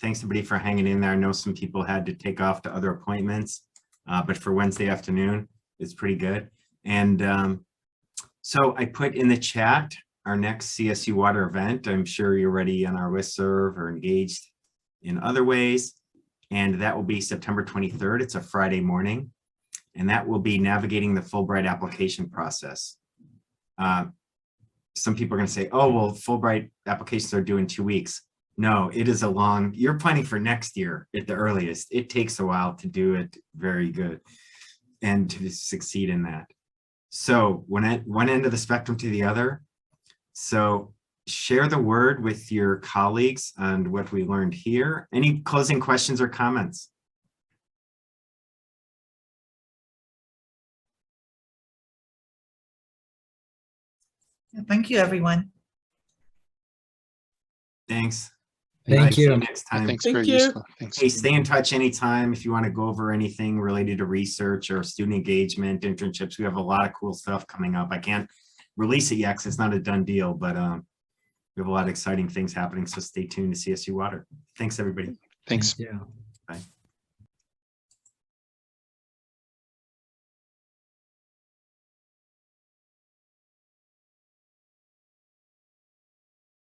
thanks everybody for hanging in there. I know some people had to take off to other appointments, but for Wednesday afternoon, it's pretty good. And so I put in the chat our next CSU-WATER event. I'm sure you're already on our listserv or engaged in other ways. And that will be September 23rd. It's a Friday morning. And that will be navigating the Fulbright application process. Some people are going to say, oh, well, Fulbright applications are due in 2 weeks. No, it is you're planning for next year at the earliest. It takes a while to do it very good and to succeed in that. So one end of the spectrum to the other. So share the word with your colleagues on what we learned here. Any closing questions or comments? Thank you, everyone. Thanks. Thank See you you. next time. Thanks, Thank very you. useful. Thanks. Hey, stay in touch anytime if you want to go over anything related to research or student engagement, internships. We have a lot of cool stuff coming up. I can't release it yet because it's not a done deal, but we have a lot of exciting things happening. So stay tuned to CSU-WATER. Thanks, everybody. Thanks. Yeah.